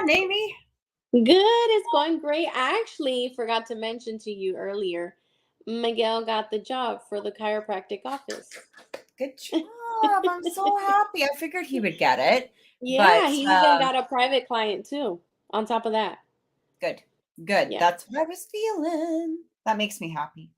going, Amy? Good. It's going great. I actually forgot to mention to you earlier, Miguel got the job for the chiropractic office. Good job. I'm so happy. I figured he would get it. Yeah, But he even got a private client too, on top of that. good. Yeah. That's what I was feeling. That makes me happy.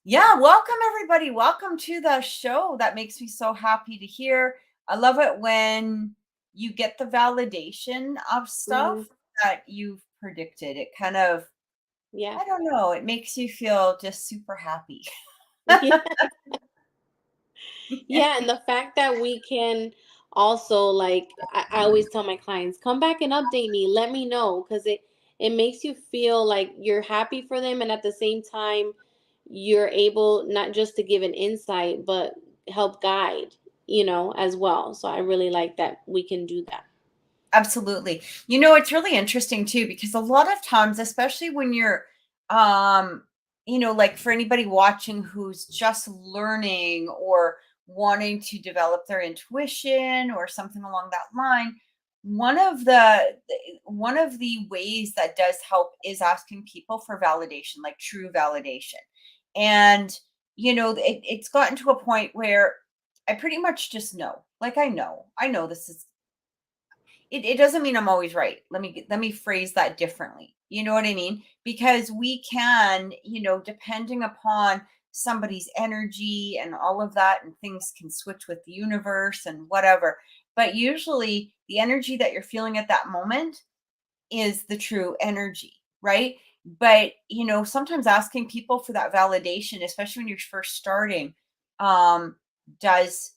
Yeah, welcome everybody. Welcome to the show. That makes me so happy to hear. I love it when you get the validation of stuff that you've predicted. It kind of, Yeah. I don't know, it makes you feel just super happy. Yeah. Yeah, and the fact that we can also like I always tell my clients, come back and update me, let me know, because it makes you feel like you're happy for them, and at the same time you're able not just to give an insight but help guide, as well. So I really like that we can do that. Absolutely. It's really interesting too, because a lot of times, especially when you're, like for anybody watching who's just learning or wanting to develop their intuition or something along that line, one of the ways that does help is asking people for validation, like true validation. And, it's gotten to a point where I pretty much just know, like, I know this is it doesn't mean I'm always right. Let me phrase that differently. You know what I mean? Because we can, depending upon somebody's energy and all of that, and things can switch with the universe and whatever. But usually the energy that you're feeling at that moment is the true energy, right? But, sometimes asking people for that validation, especially when you're first starting, does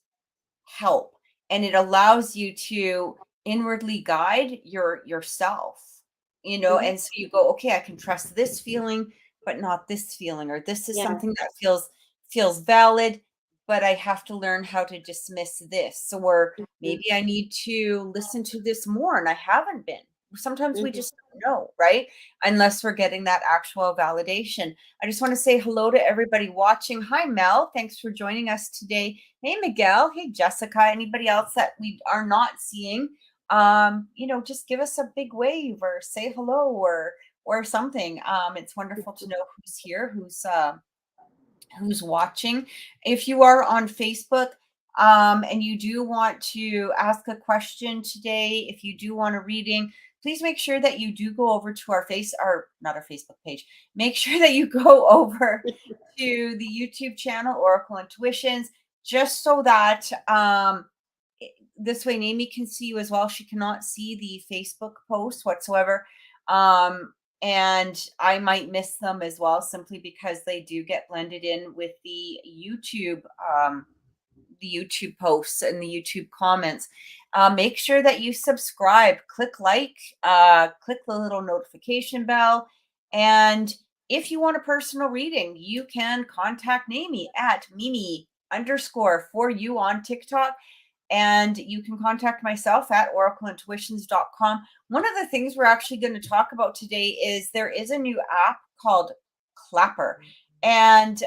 help, and it allows you to inwardly guide yourself, Hmm. and so you go, okay, I can trust this feeling but not this feeling, or this is Yeah. something that feels valid, but I have to learn how to dismiss this, or Hmm. maybe I need to listen to this more and I haven't been. Sometimes we Hmm. just don't know, right? Unless we're getting that actual validation. I just want to say hello to everybody watching. Hi Mel, thanks for joining us today. Hey, Miguel. Hey, Jessica. Anybody else that we are not seeing? Just give us a big wave or say hello or something. It's wonderful to know who's here, who's watching. If you are on Facebook, and you do want to ask a question today, if you do want a reading, please make sure that you do go over to not our Facebook page. Make sure that you go over to the YouTube channel, Oracle Intuitions, just so that this way Amy can see you as well. She cannot see the Facebook post whatsoever. And I might miss them as well, simply because they do get blended in with the YouTube posts and the YouTube comments. Make sure that you subscribe, click like, click the little notification bell. And if you want a personal reading, you can contact Amy at Mimi_for you on TikTok. And you can contact myself at oracleintuitions.com. One of the things we're actually going to talk about today is there is a new app called Clapper. And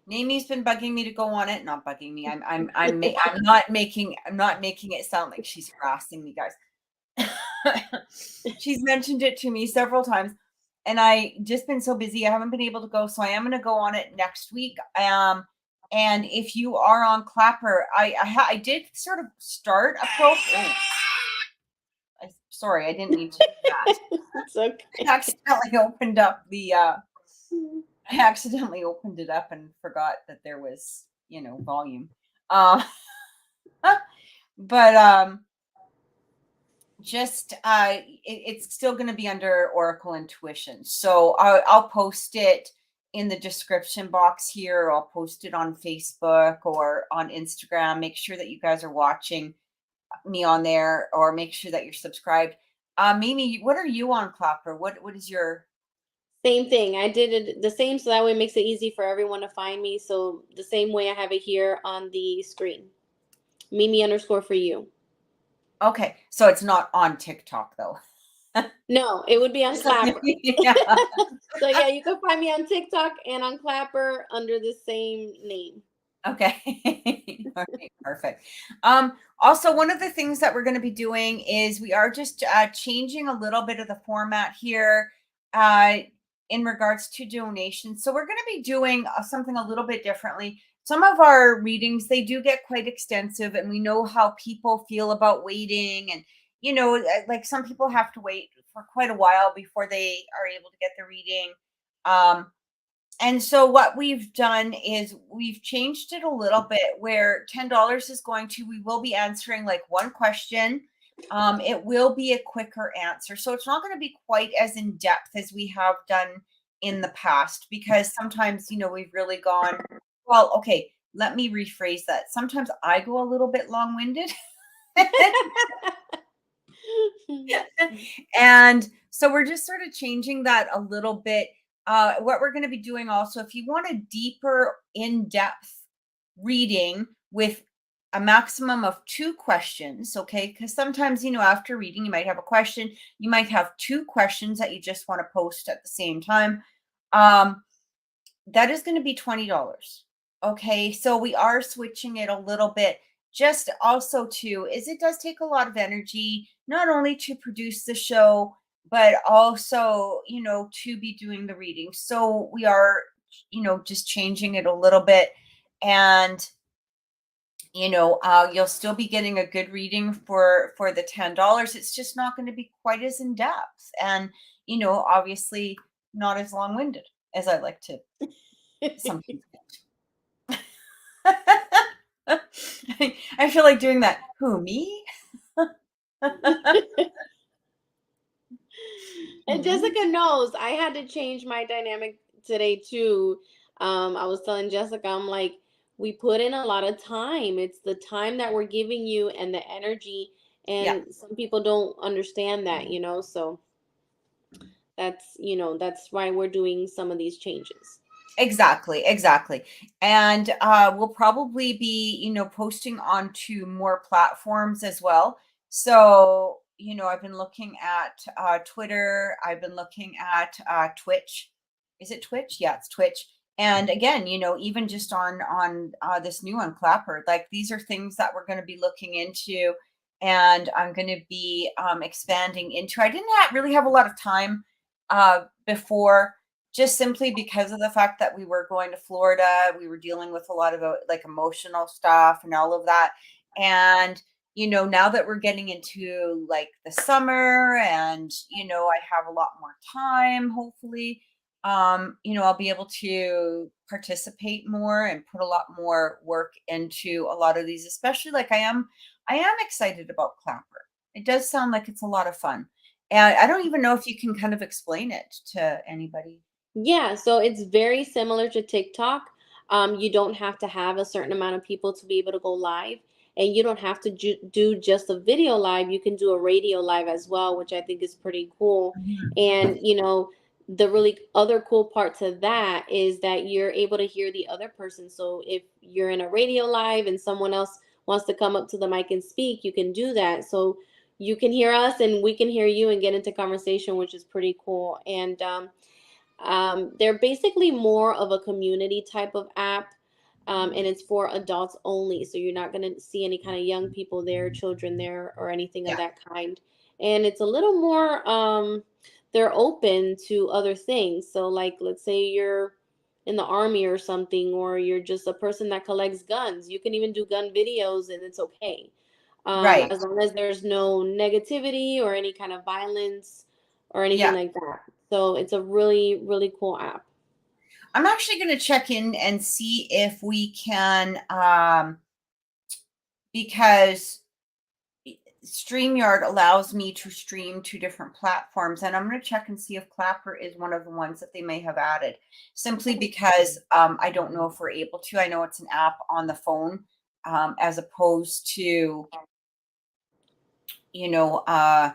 Amy's been bugging me to go on it. Not bugging me. I'm not making it sound like she's harassing me, guys. She's mentioned it to me several times, and I just been so busy. I haven't been able to go, so I am going to go on it next week. And if you are on Clapper, I did sort of start a profile. Sorry, I didn't mean to do that. It's okay. I accidentally opened up I accidentally opened it up and forgot that there was, volume. But just it's still going to be under Oracle Intuition. So I'll post it in the description box here. I'll post it on Facebook or on Instagram. Make sure that you guys are watching me on there, or make sure that you're subscribed. Mimi, what are you on Clapper? What is your... Same thing. I did it the same, so that way it makes it easy for everyone to find me. So the same way I have it here on the screen. Mimi_for you. Okay, so it's not on TikTok though. No, it would be on Clapper. Yeah. So yeah, you can find me on TikTok and on Clapper under the same name. Okay. All right, perfect. Also, one of the things that we're going to be doing is we are just changing a little bit of the format here uh, in regards to donations. So we're going to be doing something a little bit differently. Some of our readings, they do get quite extensive, and we know how people feel about waiting. And, like some people have to wait for quite a while before they are able to get the reading. Um, and so what we've done is we've changed it a little bit where $10 is we will be answering like one question. It will be a quicker answer. So it's not going to be quite as in depth as we have done in the past, because sometimes, we've really gone, well, okay, let me rephrase that. Sometimes I go a little bit long-winded. And so we're just sort of changing that a little bit. What we're going to be doing also, if you want a deeper, in-depth reading with a maximum of 2 questions, okay? Because sometimes, after reading, you might have a question. You might have 2 questions that you just want to post at the same time. That is going to be $20. Okay, so we are switching it a little bit. Just also too, is it does take a lot of energy, not only to produce the show, but also, to be doing the reading. So we are, just changing it a little bit. And, you'll still be getting a good reading for the $10. It's just not going to be quite as in depth. And, obviously not as long-winded as I like to sometimes get. I feel like doing that. Who, me? And Me? Jessica knows I had to change my dynamic today too. I was telling Jessica, I'm like, we put in a lot of time. It's the time that we're giving you and the energy. Yeah, And some people don't understand that. So that's why we're doing some of these changes. exactly, exactly. And we'll probably be, posting onto more platforms as well. So, I've been looking at Twitter. I've been looking at Twitch. Is it Twitch? Yeah, it's Twitch. And again, even just on this new one, Clapper, like these are things that we're going to be looking into, and I'm going to be expanding into. I didn't really have a lot of time before, just simply because of the fact that we were going to Florida. We were dealing with a lot of like emotional stuff and all of that. And, now that we're getting into like the summer and, I have a lot more time, hopefully, I'll be able to participate more and put a lot more work into a lot of these, especially like I am excited about Clapper. It does sound like it's a lot of fun. And I don't even know if you can kind of explain it to anybody. Yeah, so it's very similar to TikTok. You don't have to have a certain amount of people to be able to go live, and you don't have to do just a video live. You can do a radio live as well, which I think is pretty cool. Mhm. And the really other cool part to that is that you're able to hear the other person. So if you're in a radio live and someone else wants to come up to the mic and speak, you can do that. So you can hear us and we can hear you and get into conversation, which is pretty cool. And they're basically more of a community type of app, and it's for adults only. So you're not going to see any kind of young people there, children there, or anything of Yeah. that kind. And it's a little more, they're open to other things. So, like, let's say you're in the army or something, or you're just a person that collects guns. You can even do gun videos and it's okay. Right. As long as there's no negativity or any kind of violence or anything Yeah. like that. So it's a really, really cool app. I'm actually going to check in and see if we can, because StreamYard allows me to stream to different platforms, and I'm going to check and see if Clapper is one of the ones that they may have added, simply because I don't know if we're able to. I know it's an app on the phone, as opposed to, you know, uh,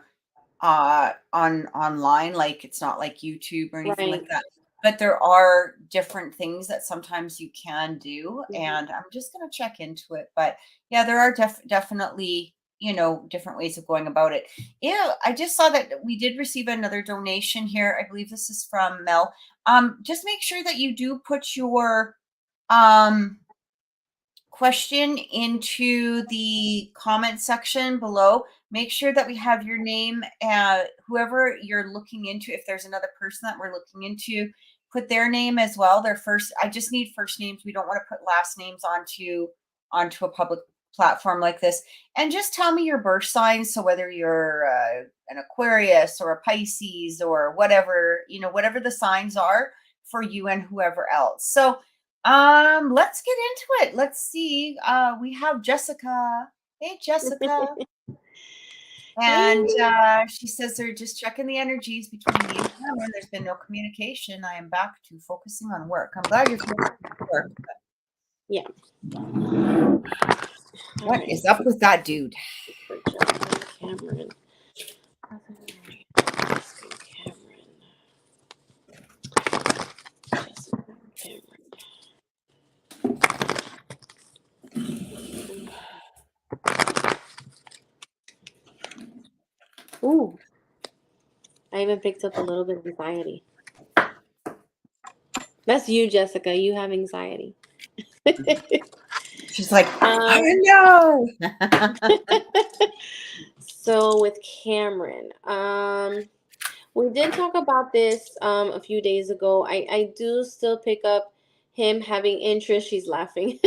on online, like it's not like YouTube or anything like Right. that. But there are different things that sometimes you can do, Mhm. and I'm just going to check into it. But yeah, there are definitely, different ways of going about it. Yeah, I just saw that we did receive another donation here. I believe this is from Mel. Just make sure that you do put your um question into the comment section below. Make sure that we have your name, whoever you're looking into. If there's another person that we're looking into, put their name as well. Their first, I just need first names. We don't want to put last names onto a public platform like this. And just tell me your birth sign. So whether you're an Aquarius or a Pisces or whatever, whatever the signs are for you and whoever else. So let's get into it. Let's see. We have Jessica. Hey, Jessica. And she says they're just checking the energies between me and Cameron. There's been no communication. I am back to focusing on work. I'm glad you're focusing on work. Yeah. What is up with that dude? For Jessica Cameron. Jessica Cameron. Ooh. I even picked up a little bit of anxiety. That's you, Jessica. You have anxiety. She's like, I know. So with Cameron, we did talk about this a few days ago. I do still pick up him having interest. She's laughing.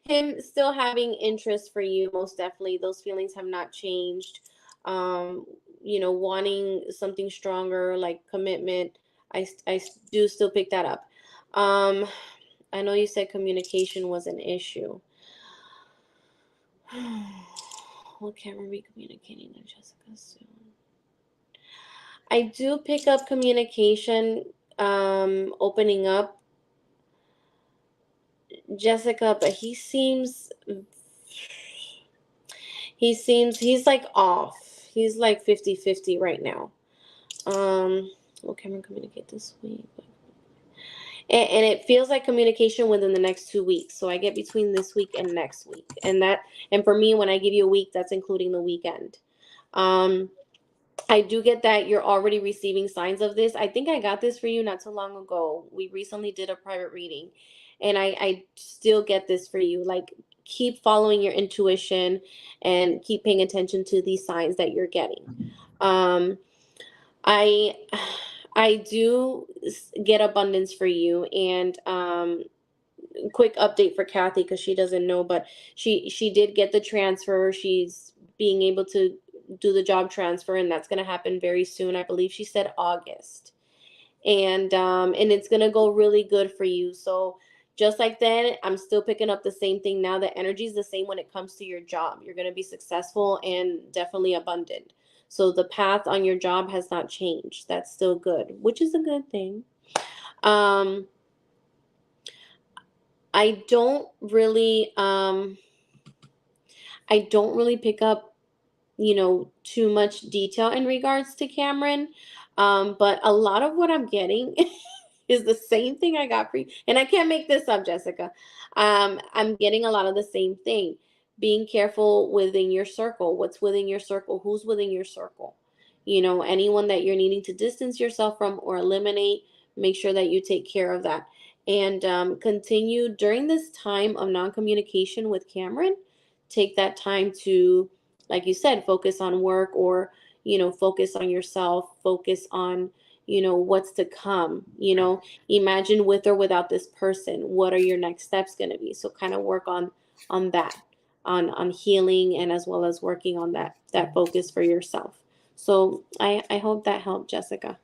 Him still having interest for you, most definitely. Those feelings have not changed. Wanting something stronger, like commitment. I do still pick that up. I know you said communication was an issue. Well, Cameron be communicating with Jessica soon. I do pick up communication, opening up, Jessica, but he's like off. He's like 50-50 right now. Will Cameron communicate this week? And it feels like communication within the next 2 weeks. So I get between this week and next week. And for me, when I give you a week, that's including the weekend. I do get that you're already receiving signs of this. I think I got this for you not too long ago. We recently did a private reading, and I still get this for you. Like, keep following your intuition and keep paying attention to these signs that you're getting. I do get abundance for you, and quick update for Kathy, because she doesn't know, but she did get the transfer. She's being able to do the job transfer, and that's going to happen very soon. I believe she said August, and it's going to go really good for you. So just like then, I'm still picking up the same thing now. The energy is the same when it comes to your job. You're going to be successful and definitely abundant. So the path on your job has not changed. That's still good, which is a good thing. I don't really pick up, too much detail in regards to Cameron. But a lot of what I'm getting is the same thing I got for you. And I can't make this up, Jessica. I'm getting a lot of the same thing. Being careful within your circle. What's within your circle? Who's within your circle? Anyone that you're needing to distance yourself from or eliminate, make sure that you take care of that. And continue during this time of non-communication with Cameron. Take that time to, like you said, focus on work, or, focus on yourself, focus on, what's to come, imagine with or without this person, what are your next steps going to be? So kind of work on that, on healing, and as well as working on that focus for yourself. So I hope that helped, Jessica.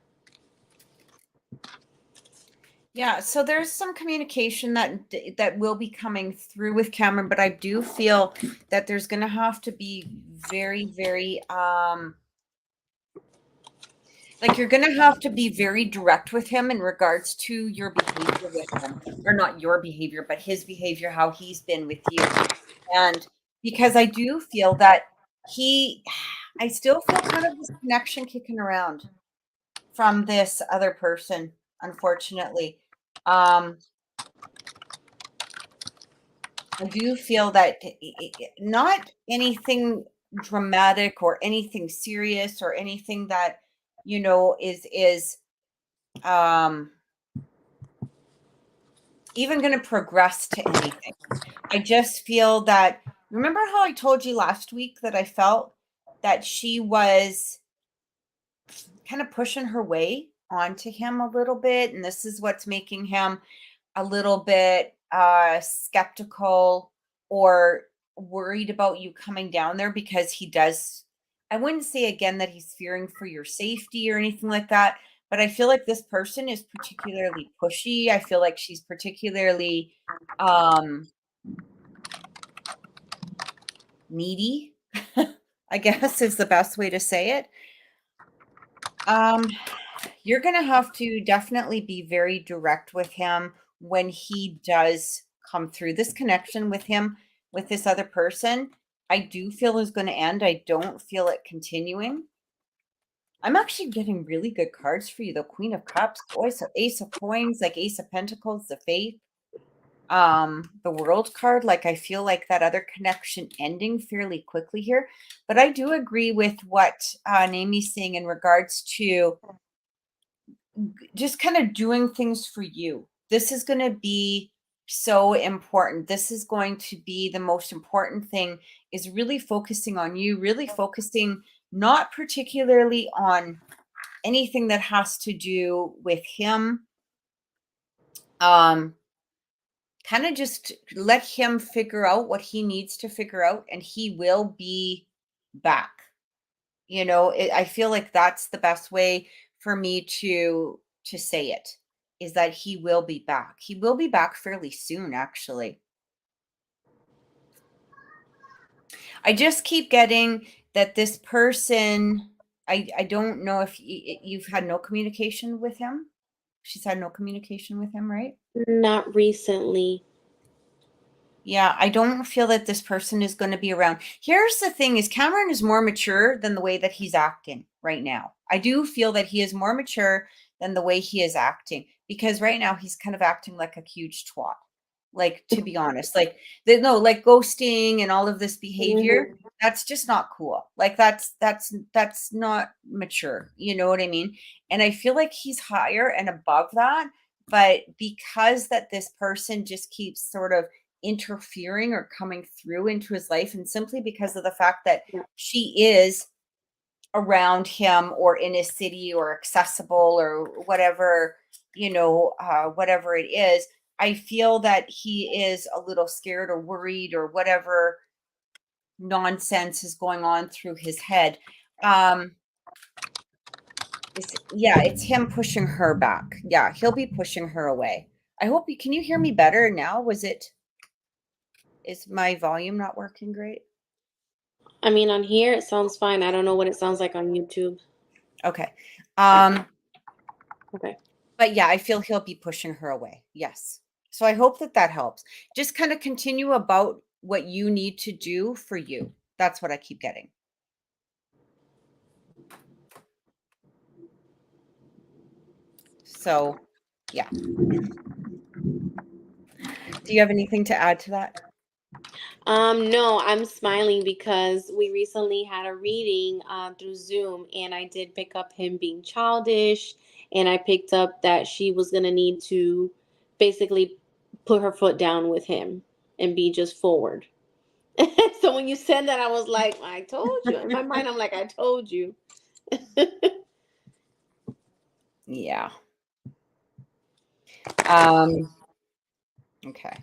Yeah, so there's some communication that will be coming through with Cameron, but I do feel that there's going to have to be very, very like, you're going to have to be very direct with him in regards to your behavior with him, or not your behavior, but his behavior, how he's been with you. And because I do feel that I still feel kind of this connection kicking around from this other person, unfortunately. I do feel that not anything dramatic or anything serious or anything that, is even going to progress to anything. I just feel that, remember how I told you last week that I felt that she was kind of pushing her way onto him a little bit, and this is what's making him a little bit skeptical or worried about you coming down there, because he does, I wouldn't say again that he's fearing for your safety or anything like that, but I feel like this person is particularly pushy. I feel like she's particularly needy, I guess is the best way to say it. You're going to have to definitely be very direct with him when he does come through. This connection with him, with this other person, I do feel is going to end. I don't feel it continuing. I'm actually getting really good cards for you. The Queen of Cups, Ace of Coins, like Ace of Pentacles, the Faith, the World card. Like, I feel like that other connection ending fairly quickly here. But I do agree with what Naomi's saying in regards to just kind of doing things for you. This is going to be so important. This is going to be the most important thing, is really focusing on you, really focusing not particularly on anything that has to do with him. Kind of just let him figure out what he needs to figure out, and he will be back. You know, I feel like that's the best way for me to say it, is that he will be back. He will be back fairly soon, actually. I just keep getting that this person, I don't know if you've had no communication with him. She's had no communication with him, right? Not recently. Yeah, I don't feel that this person is going to be around. Here's the thing, is Cameron is more mature than the way that he's acting right now. I do feel that he is more mature than the way he is acting, because right now he's kind of acting like a huge twat. Like, to be honest, like like ghosting and all of this behavior, that's just not cool. Like, that's not mature. You know what I mean? And I feel like he's higher and above that, but because that this person just keeps sort of interfering or coming through into his life, and simply because of the fact that she is around him or in his city or accessible or whatever, whatever it is, I feel that he is a little scared or worried or whatever nonsense is going on through his head. It's him pushing her back. Yeah, he'll be pushing her away. I hope can you hear me better now? Is my volume not working great? I mean, on here it sounds fine. I don't know what it sounds like on YouTube. Okay. Okay. But yeah, I feel he'll be pushing her away. Yes. So I hope that helps. Just kind of continue about what you need to do for you. That's what I keep getting. So, yeah. Do you have anything to add to that? No, I'm smiling because we recently had a reading through Zoom, and I did pick up him being childish, and I picked up that she was gonna need to basically put her foot down with him and be just forward. So when you said that, I was like, I told you. In my mind, I'm like, I told you. Yeah. Okay.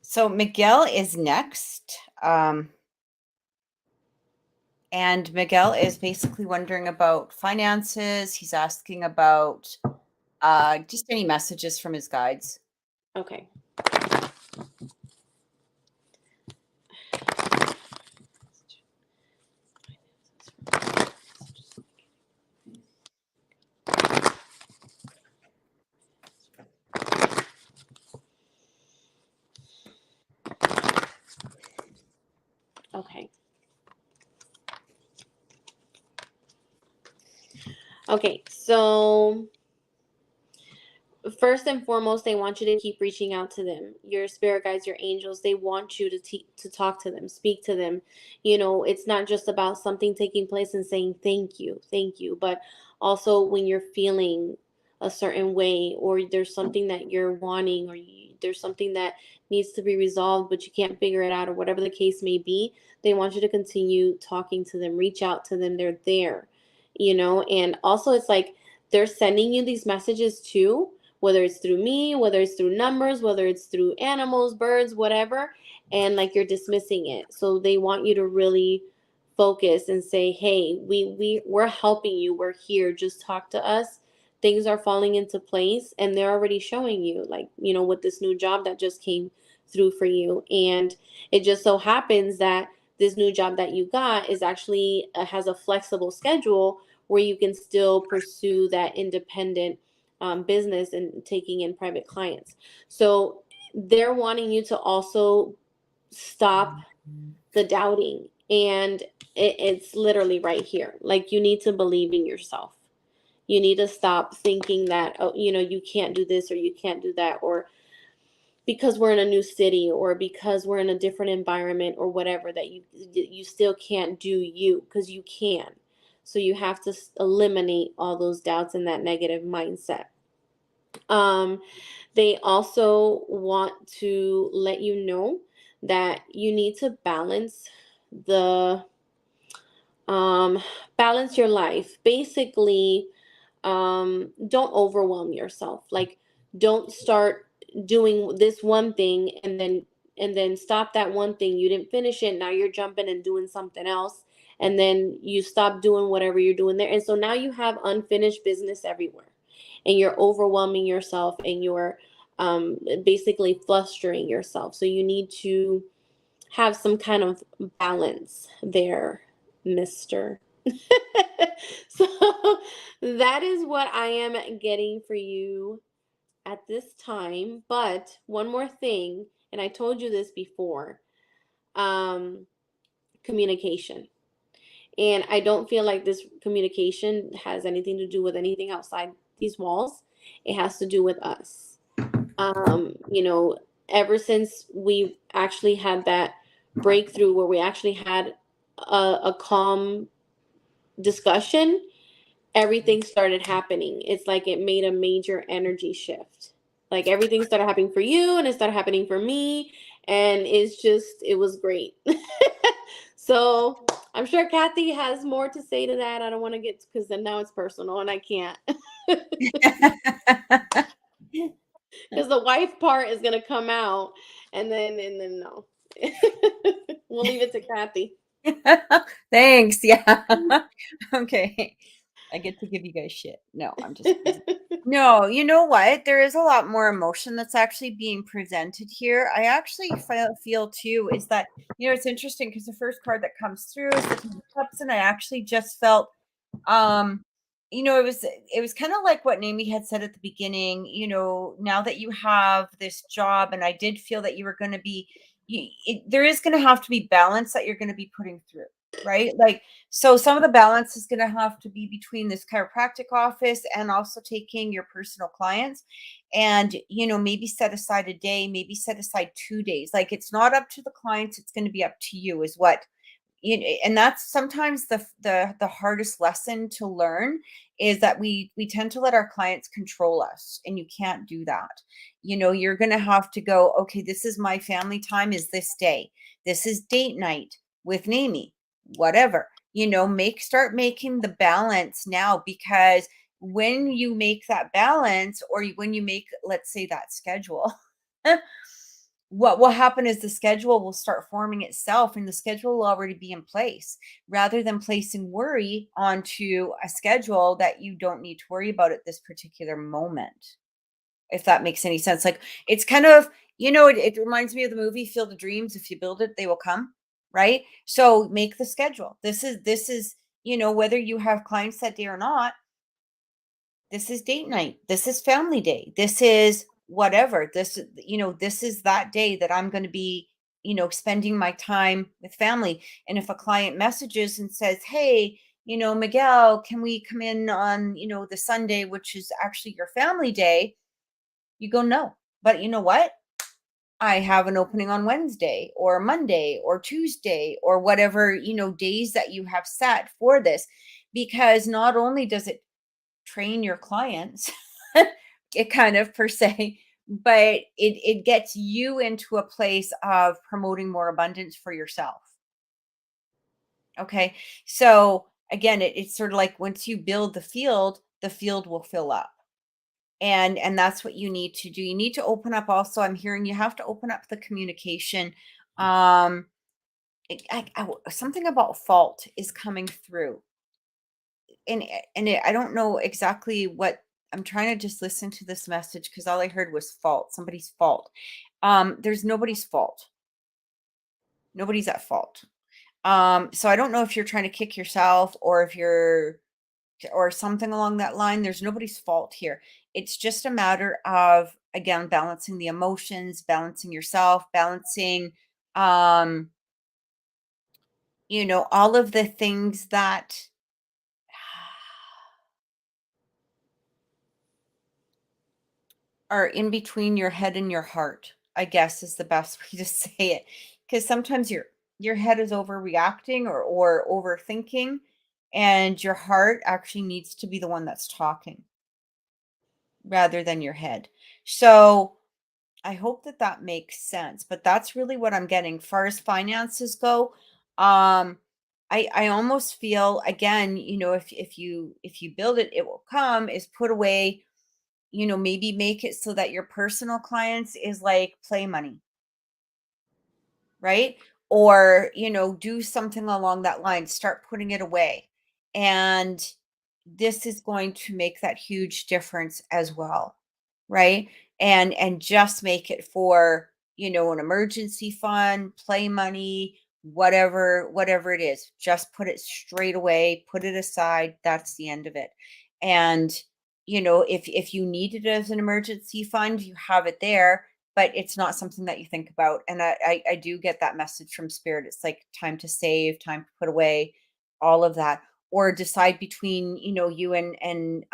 So Miguel is next. And Miguel is basically wondering about finances. He's asking about just any messages from his guides. Okay. Okay. Okay, so first and foremost, they want you to keep reaching out to them. Your spirit guides, your angels, they want you to talk to them, speak to them. You know, it's not just about something taking place and saying thank you, but also when you're feeling a certain way, or there's something that you're wanting, or there's something that needs to be resolved, but you can't figure it out, or whatever the case may be. They want you to continue talking to them, reach out to them. They're there, and also it's like they're sending you these messages too, whether it's through me, whether it's through numbers, whether it's through animals, birds, whatever, and like you're dismissing it. So they want you to really focus and say, hey, we're helping you, we're here, just talk to us. Things are falling into place, and they're already showing you, like, with this new job that just came through for you. And it just so happens that this new job that you got is actually has a flexible schedule where you can still pursue that independent business and taking in private clients. So they're wanting you to also stop the doubting. And it's literally right here. Like, you need to believe in yourself. You need to stop thinking that, oh, you can't do this or you can't do that, or because we're in a new city, or because we're in a different environment, or whatever, that you still can't do you, because you can. So you have to eliminate all those doubts and that negative mindset. They also want to let you know that you need to the balance your life. Basically, don't overwhelm yourself. Like, don't start doing this one thing and then stop that one thing. You didn't finish it. Now you're jumping and doing something else. And then you stop doing whatever you're doing there. And so now you have unfinished business everywhere. And you're overwhelming yourself, and you're basically flustering yourself. So you need to have some kind of balance there, mister. So that is what I am getting for you at this time. But one more thing, and I told you this before, communication. And I don't feel like this communication has anything to do with anything outside these walls. It has to do with us. Ever since we actually had that breakthrough where we actually had a calm discussion, everything started happening. It's like it made a major energy shift. Like, everything started happening for you, and it started happening for me. And it was great. So I'm sure Kathy has more to say to that. I don't want to get, because then now it's personal and I can't. Because the wife part is going to come out, and then no. We'll leave it to Kathy. Thanks. Yeah. Okay. I get to give you guys shit. No, I'm just no, you know what? There is a lot more emotion that's actually being presented here. I actually feel too is that, it's interesting because the first card that comes through is the Ten of Cups, and I actually just felt it was kind of like what Naomi had said at the beginning, now that you have this job, and I did feel that you were going to be there is going to have to be balance that you're going to be putting through, right? Like, so some of the balance is going to have to be between this chiropractic office and also taking your personal clients, and, maybe set aside a day, maybe set aside 2 days. Like, it's not up to the clients. It's going to be up to you is what, and that's sometimes the hardest lesson to learn, is that we tend to let our clients control us, and you can't do that. You're going to have to go, okay, this is my family time, is this day, this is date night with Naomi, whatever, start making the balance now, because when you make that balance, or when you make, let's say, that schedule, what will happen is the schedule will start forming itself, and the schedule will already be in place, rather than placing worry onto a schedule that you don't need to worry about at this particular moment. If that makes any sense. Like, it's kind of, it reminds me of the movie Field of Dreams. If you build it, they will come, right? So make the schedule. This is, whether you have clients that day or not, this is date night. This is family day. This is whatever. This is that day that I'm going to be, spending my time with family. And if a client messages and says, hey, Miguel, can we come in on, the Sunday, which is actually your family day? You go, no. But you know what? I have an opening on Wednesday or Monday or Tuesday or whatever, days that you have set for this, because not only does it train your clients, it kind of per se, but it gets you into a place of promoting more abundance for yourself. Okay. So again, it's sort of like once you build the field will fill up. And that's what you need to do. You need to open up also. I'm hearing you have to open up the communication. Um something about fault is coming through. I don't know exactly what I'm trying to just listen to this message because all I heard was fault, somebody's fault. There's nobody's fault. Nobody's at fault. So I don't know if you're trying to kick yourself or if you're or something along that line. There's nobody's fault here. It's just a matter of again balancing the emotions, balancing yourself, balancing um all of the things that are in between your head and your heart, I guess is the best way to say it. Because sometimes your head is overreacting or overthinking, and your heart actually needs to be the one that's talking rather than your head. So I hope that that makes sense. But that's really what I'm getting. Far as finances go, I almost feel again, if you build it, it will come. Is put away, maybe make it so that your personal clients is like play money, right? Or, do something along that line, start putting it away. And this is going to make that huge difference as well, right? And just make it for, an emergency fund, play money, whatever it is. Just put it straight away, put it aside. That's the end of it. And if you need it as an emergency fund, you have it there, but it's not something that you think about. And I do get that message from spirit. It's like time to save, time to put away, all of that, or decide between you and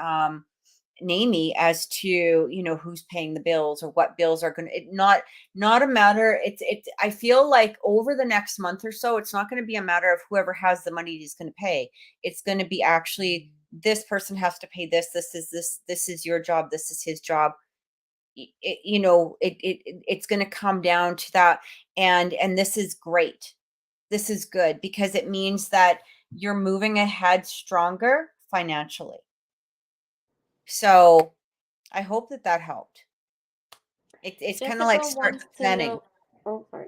Namey as to who's paying the bills or what bills are going to not a matter. It's I feel like over the next month or so, it's not going to be a matter of whoever has the money is going to pay. It's going to be actually this person has to pay this is your job, this is his job. It's going to come down to that. And this is great. This is good because it means that you're moving ahead stronger financially. So I hope that that helped. It's kind of like Jessica start wants to planning. know. Oh, sorry.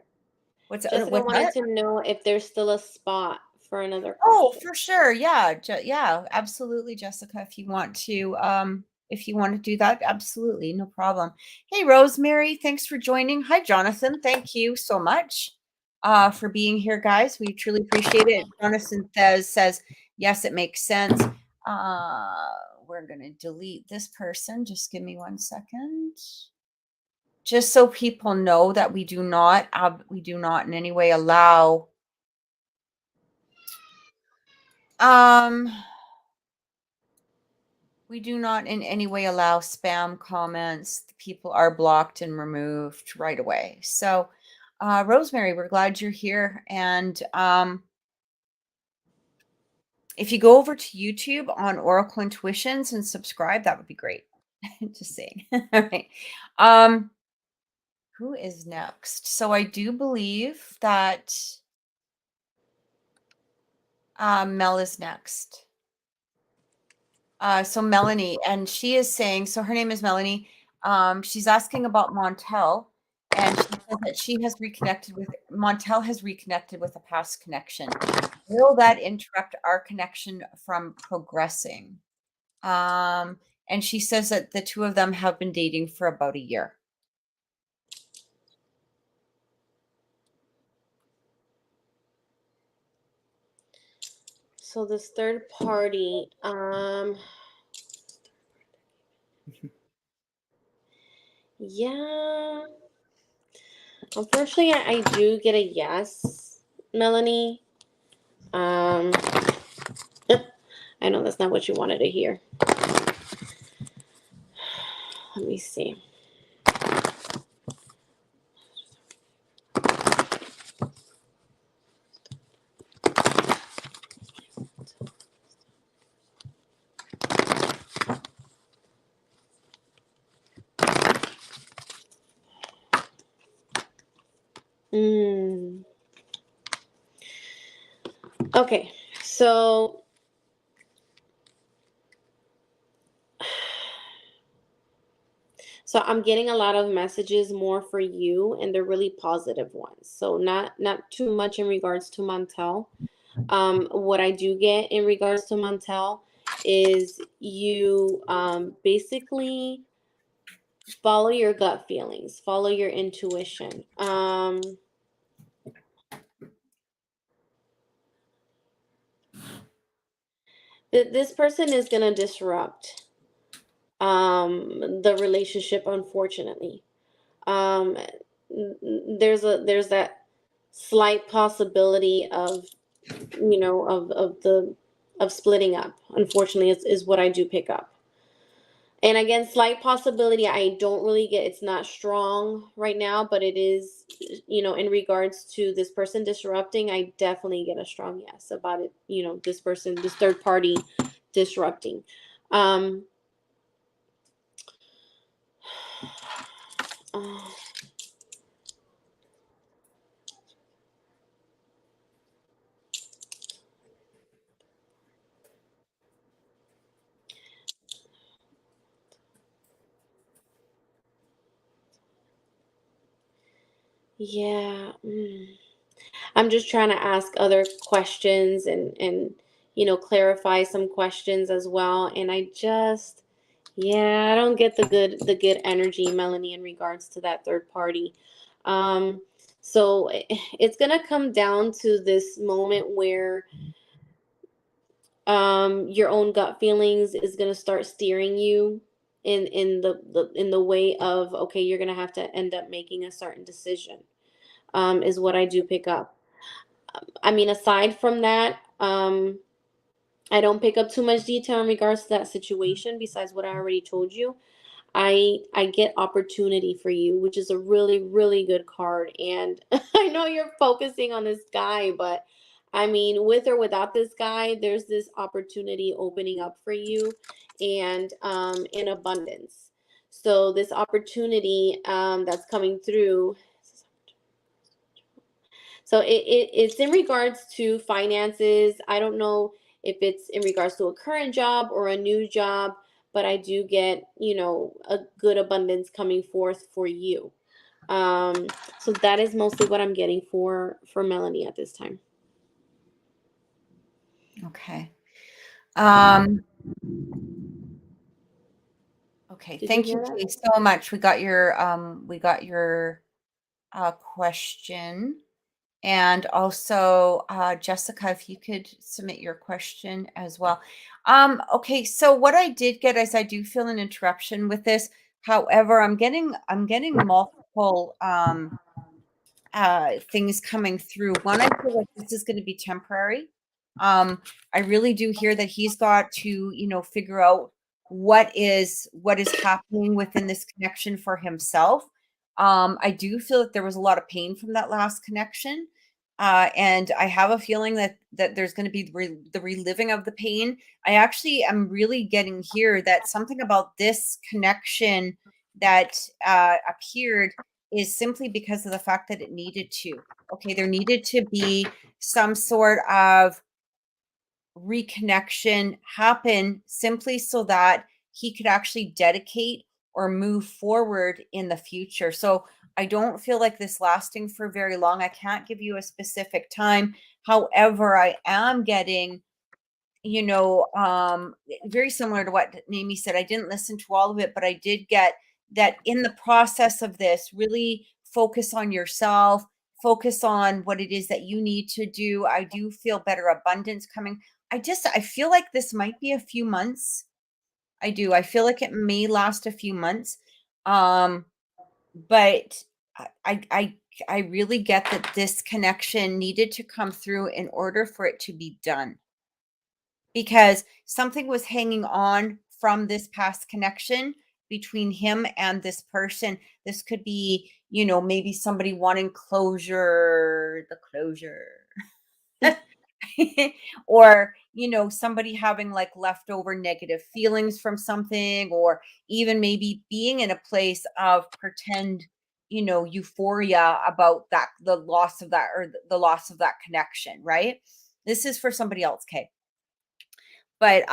What's Jessica what's wanted that? to know if there's still a spot for another Oh, question. for sure. Yeah. Yeah, absolutely, Jessica. If you want to do that, absolutely. No problem. Hey, Rosemary, thanks for joining. Hi, Jonathan. Thank you so much for being here, guys. We truly appreciate it. Jonathan says, yes, it makes sense. We're going to delete this person. Just give me 1 second. Just so people know that we do not in any way allow we do not in any way allow spam comments. People are blocked and removed right away. So, Rosemary, we're glad you're here. And if you go over to YouTube on Oracle Intuitions and subscribe, that would be great. Just saying. All right. Who is next? So I do believe that Mel is next. So Melanie, and she is saying, so her name is Melanie. She's asking about Montel, and she says that Montel has reconnected with a past connection. Will that interrupt our connection from progressing? And she says that the two of them have been dating for about a year. So this third party, yeah. Unfortunately, I do get a yes, Melanie. I know that's not what you wanted to hear. Let me see. Okay, so I'm getting a lot of messages more for you, and they're really positive ones. So not too much in regards to Montel. What I do get in regards to Montel is you basically follow your gut feelings, follow your intuition. This person is going to disrupt the relationship, unfortunately. um there's that slight possibility of, of splitting up, unfortunately, is what I do pick up. And again, slight possibility, I don't really get, it's not strong right now, but it is, in regards to this person disrupting, I definitely get a strong yes about it, this person, this third party disrupting. um uh, yeah. I'm just trying to ask other questions and clarify some questions as well. And I just, yeah, I don't get the good energy, Melanie, in regards to that third party. Um, so it's gonna come down to this moment where your own gut feelings is gonna start steering you in the way of, okay, you're gonna have to end up making a certain decision. Is what I do pick up. I mean, aside from that, I don't pick up too much detail in regards to that situation besides what I already told you. I get opportunity for you, which is a really, really good card. And I know you're focusing on this guy, but I mean, with or without this guy, there's this opportunity opening up for you, and in abundance. So this opportunity that's coming through. So it's in regards to finances. I don't know if it's in regards to a current job or a new job, but I do get, a good abundance coming forth for you. Um, so that is mostly what I'm getting for Melanie at this time. Okay. Um, okay. Did you Thank you, hear that? Kay, so much. We got your question. And also, Jessica, if you could submit your question as well. Okay, so what I did get is I do feel an interruption with this. However, I'm getting multiple things coming through. One, I feel like this is going to be temporary. I really do hear that he's got to, figure out what is happening within this connection for himself. I do feel that there was a lot of pain from that last connection. And I have a feeling that there's going to be the reliving of the pain. I actually am really getting here that something about this connection that appeared is simply because of the fact that it needed to. Okay, there needed to be some sort of reconnection happen simply so that he could actually dedicate or move forward in the future. So I don't feel like this lasting for very long. I can't give you a specific time. However, I am getting, very similar to what Nami said. I didn't listen to all of it, but I did get that in the process of this, really focus on yourself, focus on what it is that you need to do. I do feel better abundance coming. I feel like this might be a few months. I do. I feel like it may last a few months. Um, but I really get that this connection needed to come through in order for it to be done, because something was hanging on from this past connection between him and this person. This could be, maybe somebody wanting closure, the closure. Or, somebody having like leftover negative feelings from something, or even maybe being in a place of pretend, euphoria about that, the loss of that, or the loss of that connection, right? This is for somebody else, Kay. But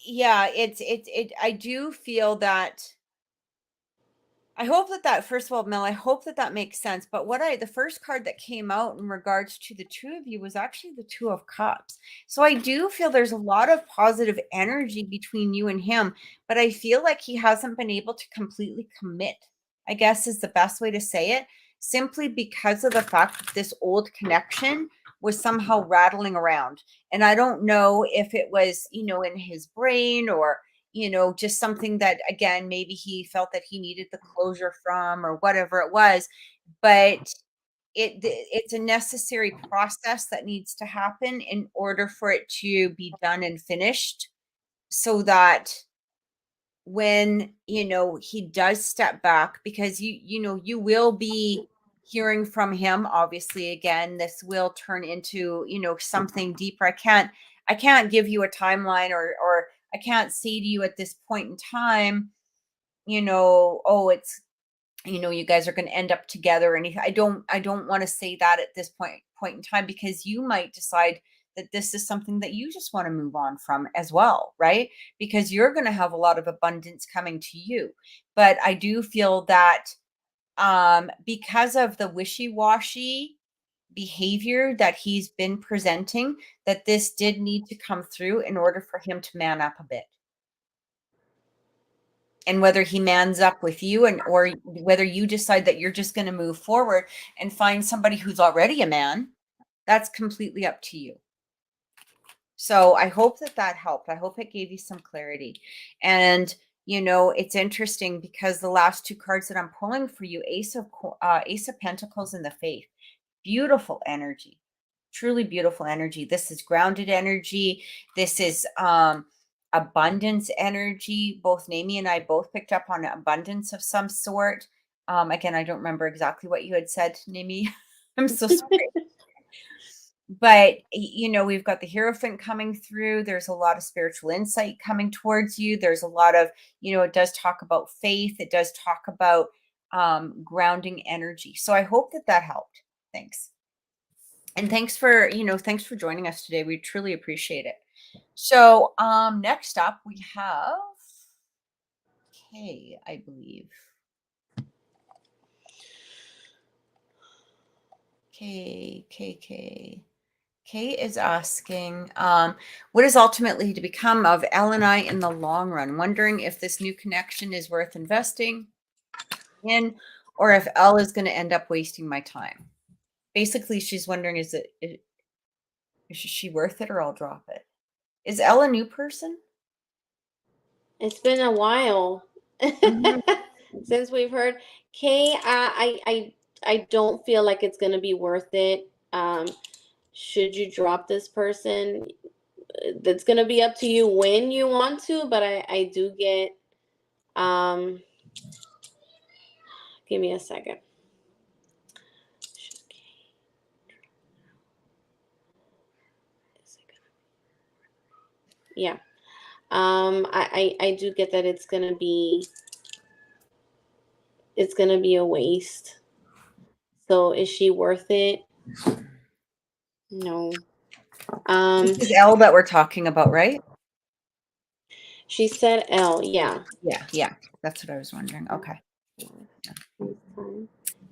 yeah, I do feel that, I hope that first of all, Mel, I hope that makes sense. But the first card that came out in regards to the two of you was actually the Two of Cups. So I do feel there's a lot of positive energy between you and him, but I feel like he hasn't been able to completely commit, I guess is the best way to say it, simply because of the fact that this old connection was somehow rattling around. And I don't know if it was, in his brain, or just something that, again, maybe he felt that he needed the closure from, or whatever it was. But it's a necessary process that needs to happen in order for it to be done and finished, so that when, he does step back, because you will be hearing from him, obviously. Again, this will turn into, something deeper. I can't give you a timeline, or I can't say to you at this point in time, oh, it's, you guys are going to end up together. And I don't want to say that at this point in time, because you might decide that this is something that you just want to move on from as well, right? Because you're going to have a lot of abundance coming to you. But I do feel that because of the wishy-washy behavior that he's been presenting, that this did need to come through in order for him to man up a bit. And whether he mans up with you, or whether you decide that you're just going to move forward and find somebody who's already a man, that's completely up to you. So I hope that helped. I hope it gave you some clarity. And it's interesting because the last two cards that I'm pulling for you, Ace of Pentacles and the Faith, beautiful energy, truly beautiful energy. This is grounded energy. This is abundance energy. Both Naomi and I both picked up on abundance of some sort. Again, I don't remember exactly what you had said, Naomi. I'm so sorry. But we've got the Hierophant coming through. There's a lot of spiritual insight coming towards you. There's a lot of, it does talk about faith. It does talk about grounding energy. So I hope that helped. Thanks. And thanks for joining us today. We truly appreciate it. So next up we have Kay, I believe. Kay is asking, what is ultimately to become of Elle and I in the long run? Wondering if this new connection is worth investing in, or if Elle is going to end up wasting my time. Basically, she's wondering, is she worth it, or I'll drop it? Is Elle a new person? It's been a while since we've heard. Kay, I don't feel like it's going to be worth it. Should you drop this person? That's going to be up to you when you want to, but I do get, give me a second. Yeah. I do get that it's going to be a waste. So is she worth it? No. This is Elle that we're talking about, right? She said L, yeah. Yeah. That's what I was wondering. Okay.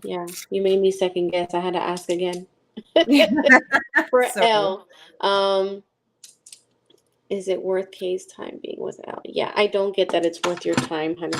Yeah, you made me second guess. I had to ask again. For So, L, is it worth Kay's time being with L? Yeah, I don't get that it's worth your time, honey.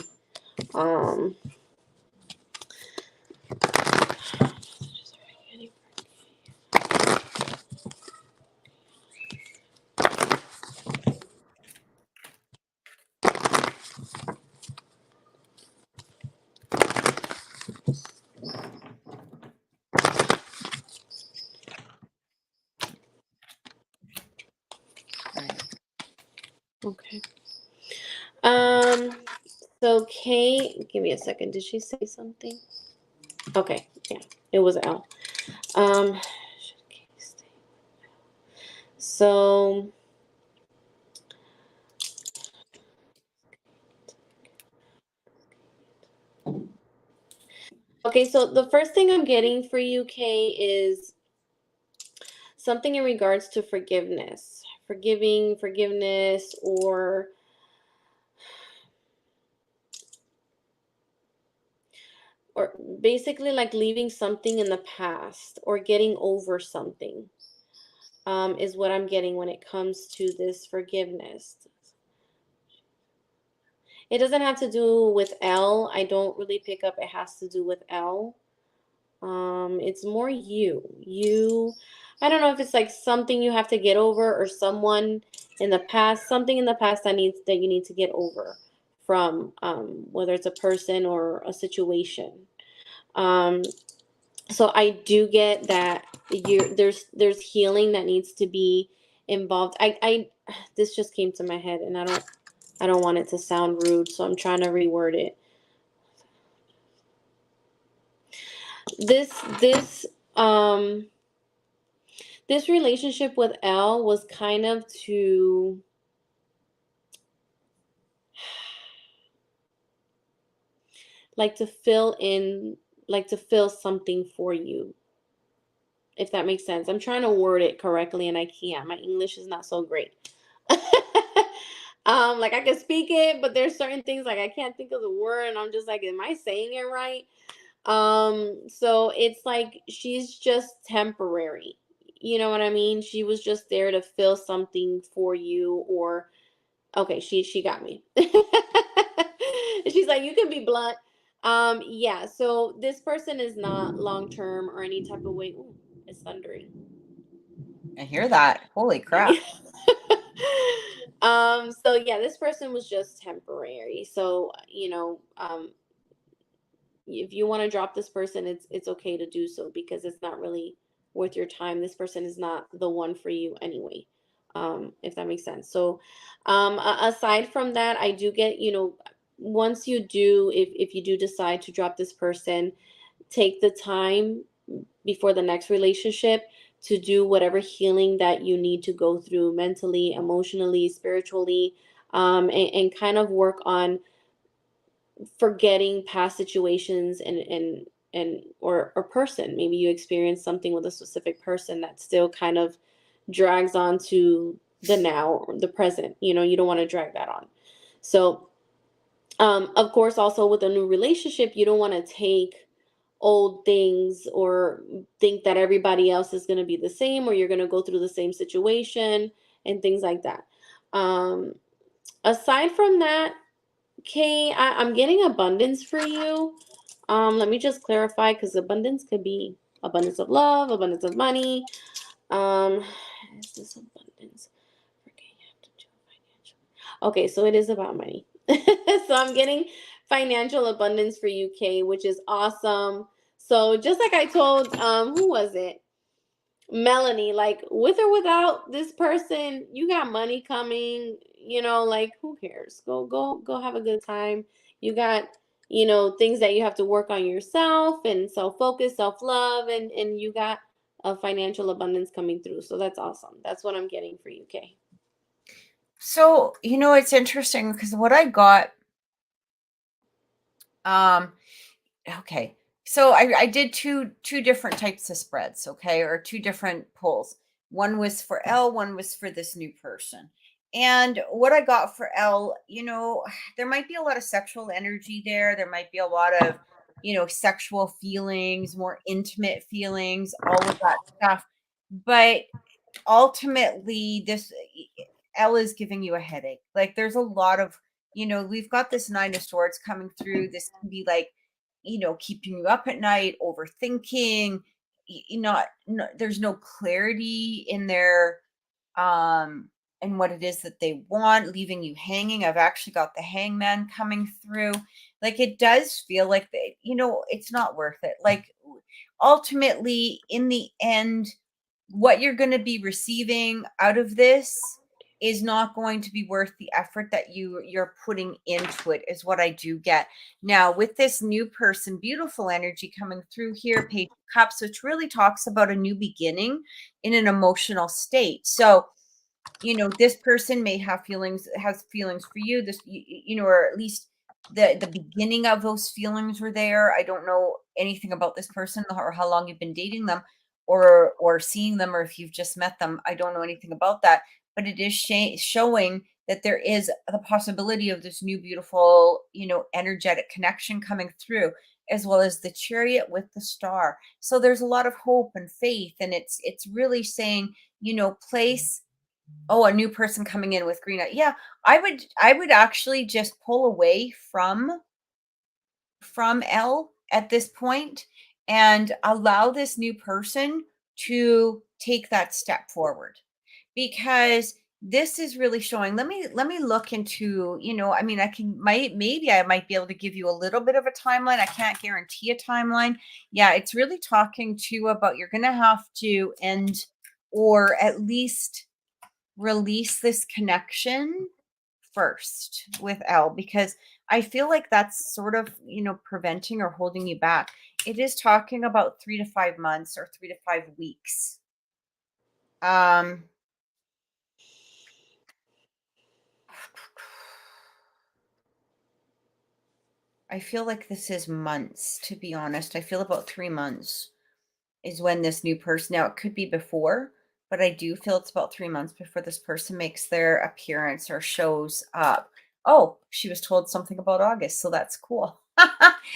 Okay. So Kay, give me a second. Did she say something? Okay, yeah, it was L. Should Kay stay? So okay, so the first thing I'm getting for you, Kay, is something in regards to forgiveness, forgiveness, or basically like leaving something in the past or getting over something, is what I'm getting when it comes to this forgiveness. It doesn't have to do with L. I don't really pick up it has to do with L. It's more you. I don't know if it's like something you have to get over, or someone in the past, something in the past that you need to get over from, whether it's a person or a situation. So I do get that there's healing that needs to be involved. I this just came to my head, and I don't want it to sound rude, so I'm trying to reword it. This this relationship with L was kind of to like to fill in, like to fill something for you, if that makes sense. I'm trying to word it correctly and I can't. My English is not so great. Like I can speak it, but there's certain things like I can't think of the word and I'm just like, am I saying it right? So it's like she's just temporary. You know what I mean? She was just there to fill something for you, or okay, she got me. She's like, you can be blunt. Yeah, so this person is not long term or any type of way. Ooh, it's thundering. I hear that. Holy crap. So yeah, this person was just temporary. So, if you want to drop this person, it's okay to do so, because it's not really worth your time. This person is not the one for you anyway. If that makes sense. So, aside from that, I do get, once you do, if you do decide to drop this person, take the time before the next relationship to do whatever healing that you need to go through mentally, emotionally, spiritually, and kind of work on forgetting past situations or person. Maybe you experienced something with a specific person that still kind of drags on to the now or the present. You don't want to drag that on. So, of course, also with a new relationship, you don't want to take old things or think that everybody else is going to be the same, or you're going to go through the same situation and things like that. Aside from that, Okay, I'm getting abundance for you. Let me just clarify, because abundance could be abundance of love, abundance of money. Um, is this abundance? Okay, so it is about money. So I'm getting financial abundance for you, Kay, which is awesome. So just like I told, who was it? Melanie, like with or without this person, you got money coming, like who cares? Go have a good time. You got, things that you have to work on yourself, and self-focus, self-love, and you got a financial abundance coming through. So that's awesome. That's what I'm getting for you, Kay. So, it's interesting because what I got, okay. So I did two different types of spreads, okay, or two different pulls. One was for L, one was for this new person. And what I got for L, there might be a lot of sexual energy there. There might be a lot of, sexual feelings, more intimate feelings, all of that stuff. But ultimately, this L is giving you a headache. Like there's a lot of, we've got this Nine of Swords coming through. This can be like, keeping you up at night, overthinking, there's no clarity in their, and what it is that they want, leaving you hanging. I've actually got the Hangman coming through. Like it does feel like it's not worth it. Like ultimately, in the end, what you're going to be receiving out of this is not going to be worth the effort that you're putting into it, is what I do get. Now with this new person, beautiful energy coming through here, Page of Cups, which really talks about a new beginning in an emotional state. So this person may has feelings for you, this, or at least the beginning of those feelings were there. I don't know anything about this person or how long you've been dating them, or seeing them, or if you've just met them. I don't know anything about that, but it is showing that there is the possibility of this new beautiful, energetic connection coming through, as well as the Chariot with the star. So there's a lot of hope and faith, and it's really saying, place. Oh, a new person coming in with green eye. Yeah, I would actually just pull away from L at this point and allow this new person to take that step forward, because this is really showing. Let me look into, I mean, maybe I might be able to give you a little bit of a timeline. I can't guarantee a timeline. Yeah, it's really talking to about you're going to have to end, or at least release this connection first with L, because I feel like that's sort of, preventing or holding you back. It is talking about 3 to 5 months or 3 to 5 weeks. Um, I feel like this is months, to be honest. I feel about 3 months is when this new person, now it could be before, but I do feel it's about 3 months before this person makes their appearance or shows up. Oh, she was told something about August, so that's cool.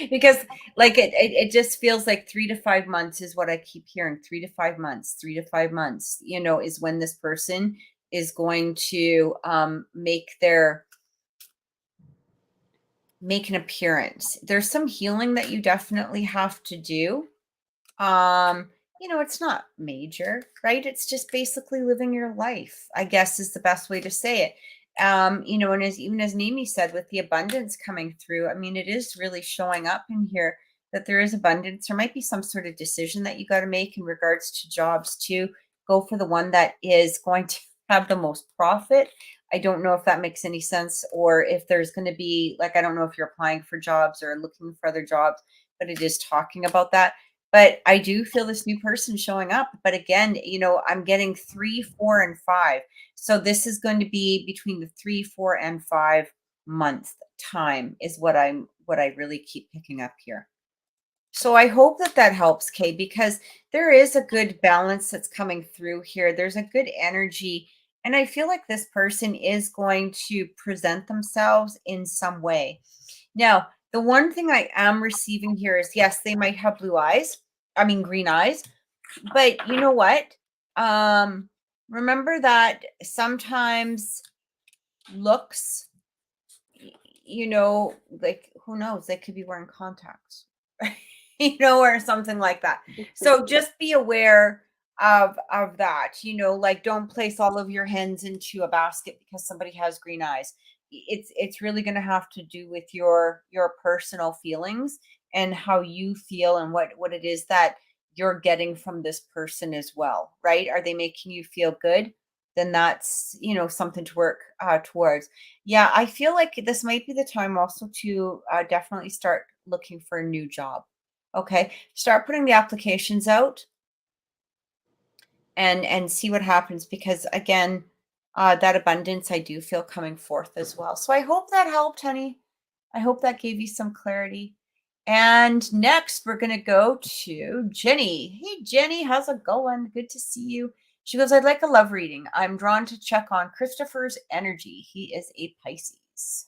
Because like it just feels like 3 to 5 months is what I keep hearing. 3 to 5 months, 3 to 5 months, is when this person is going to make an appearance. There's some healing that you definitely have to do. It's not major, right? It's just basically living your life, I guess, is the best way to say it. And even as Nimi said, with the abundance coming through, I mean, it is really showing up in here that there is abundance. There might be some sort of decision that you got to make in regards to jobs too. Go for the one that is going to have the most profit. I don't know if that makes any sense, or if there's going to be, like, I don't know if you're applying for jobs or looking for other jobs, but it is talking about that. But I do feel this new person showing up. But again, I'm getting 3, 4, and 5. So this is going to be between the 3, 4, and 5 month time is what I really keep picking up here. So I hope that helps, Kay, because there is a good balance that's coming through here. There's a good energy. And I feel like this person is going to present themselves in some way. Now, the one thing I am receiving here is, yes, they might have green eyes, but you know what? Remember that sometimes looks, like, who knows, they could be wearing contacts, or something like that. So just be aware of that, like, don't place all of your hens into a basket because somebody has green eyes. It's really going to have to do with your personal feelings and how you feel, and what it is that you're getting from this person as well, right? Are they making you feel good? Then that's, something to work towards. Yeah, I feel like this might be the time also to definitely start looking for a new job. Okay, start putting the applications out and see what happens, because again, that abundance I do feel coming forth as well. So I hope that helped, honey. I hope that gave you some clarity. And next, we're going to go to Jenny. Hey, Jenny, how's it going? Good to see you. She goes, I'd like a love reading. I'm drawn to check on Christopher's energy. He is a Pisces.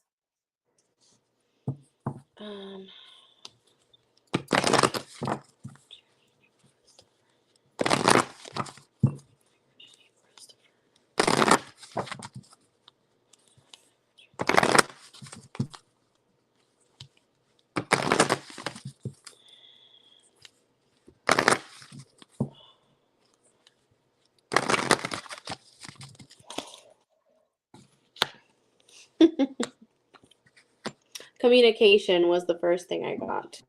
Communication was the first thing I got.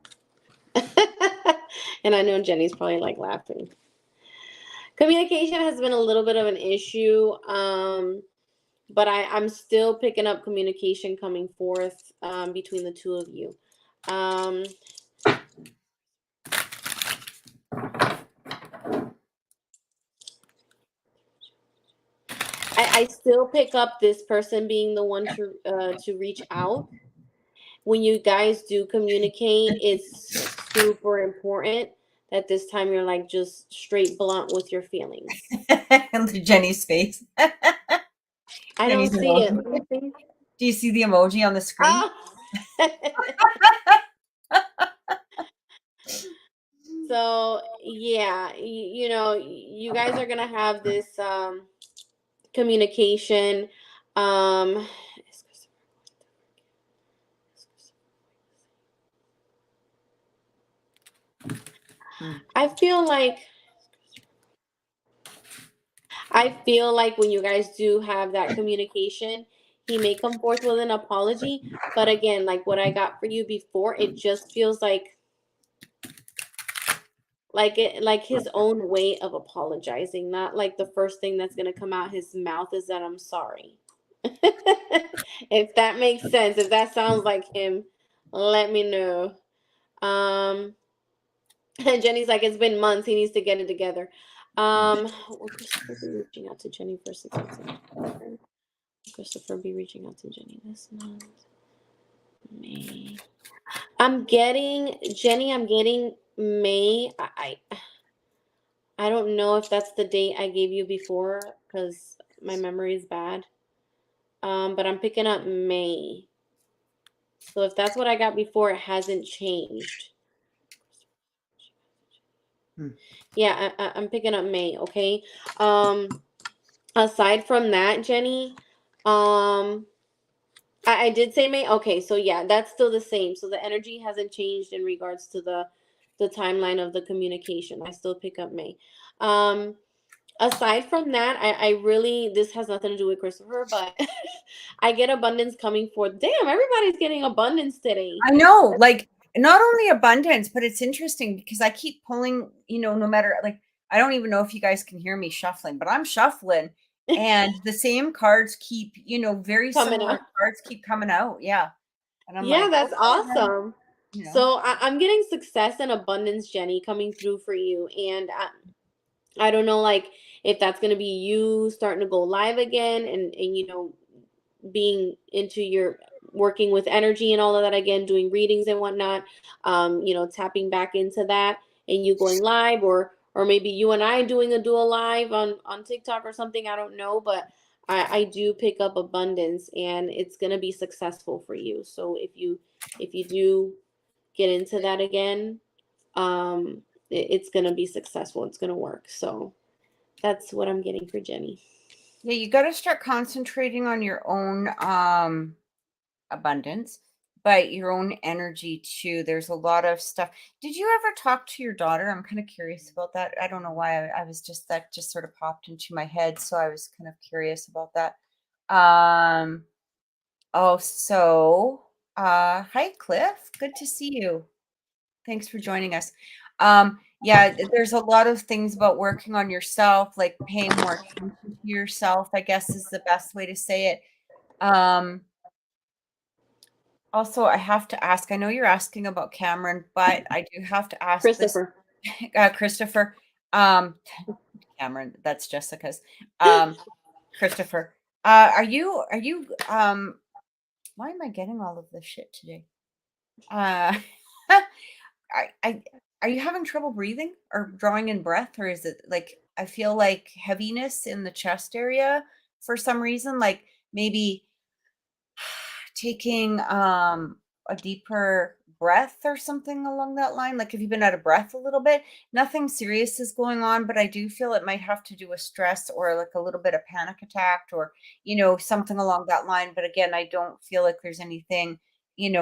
And I know Jenny's probably like laughing. Communication has been a little bit of an issue, but I'm still picking up communication coming forth between the two of you. I still pick up this person being the one to reach out. When you guys do communicate, it's super important that this time you're like just straight blunt with your feelings. Jenny's face. I don't Jenny's see it. emoji. Let me see. Do you see the emoji on the screen? Ah! So yeah, you know, you guys are gonna have this communication. Um, I feel like when you guys do have that communication, he may come forth with an apology. But again, like what I got for you before, it just feels like his own way of apologizing, not like the first thing that's gonna come out his mouth is that I'm sorry. If that makes sense, if that sounds like him, let me know. Um, and Jenny's like, it's been months. He needs to get it together. Will Christopher be reaching out to Jenny for 6 months? Christopher be reaching out to Jenny this month. May. I'm getting Jenny. I'm getting May. I don't know if that's the date I gave you before because my memory is bad. But I'm picking up May. So if that's what I got before, it hasn't changed. Yeah, I'm picking up May, okay? Aside from that, Jenny, I did say May. Okay, so yeah, that's still the same. So the energy hasn't changed in regards to the timeline of the communication. I still pick up May. Aside from that, I really, this has nothing to do with Christopher, but I get abundance coming forth. Damn, everybody's getting abundance today. I know, like not only abundance, but it's interesting because I keep pulling, no matter like I don't even know if you guys can hear me shuffling, but I'm shuffling and the same cards keep, very Coming similar out. cards keep coming out. Yeah. And I'm Yeah, like, that's okay, awesome. you know. So I'm getting success and abundance, Jenny, coming through for you. And I don't know, like, if that's going to be you starting to go live again and being into your working with energy and all of that again, doing readings and whatnot, tapping back into that and you going live or maybe you and I doing a dual live on TikTok or something. I don't know, but I do pick up abundance and it's going to be successful for you. So if you do get into that again, it's going to be successful. It's going to work. So that's what I'm getting for Jenny. Yeah, you got to start concentrating on your own abundance, but your own energy too. There's a lot of stuff. Did you ever talk to your daughter? I'm kind of curious about that. I don't know why I was that just sort of popped into my head, so I was kind of curious about that. Oh, so hi Cliff, good to see you. Thanks for joining us. Yeah, there's a lot of things about working on yourself, like paying more attention to yourself, I guess is the best way to say it. Also, I have to ask, I know you're asking about Cameron, but I do have to ask this, Christopher. Christopher, Cameron, that's Jessica's, Christopher, are you, why am I getting all of this shit today? I are you having trouble breathing or drawing in breath, or is it like I feel like heaviness in the chest area for some reason, like maybe taking a deeper breath or something along that line? Like have you been out of breath a little bit? Nothing serious is going on, but I do feel it might have to do with stress or like a little bit of panic attack or something along that line. But again, I don't feel like there's anything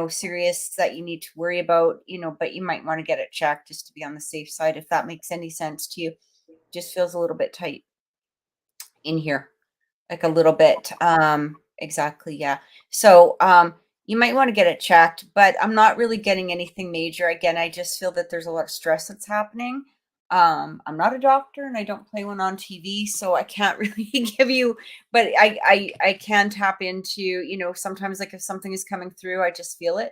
serious that you need to worry about, but you might want to get it checked just to be on the safe side if that makes any sense to you. Just feels a little bit tight in here, like a little bit. Exactly, yeah. So you might want to get it checked, but I'm not really getting anything major. Again, I just feel that there's a lot of stress that's happening. I'm not a doctor and I don't play one on TV, so I can't really give you, but I can tap into, sometimes like if something is coming through, I just feel it.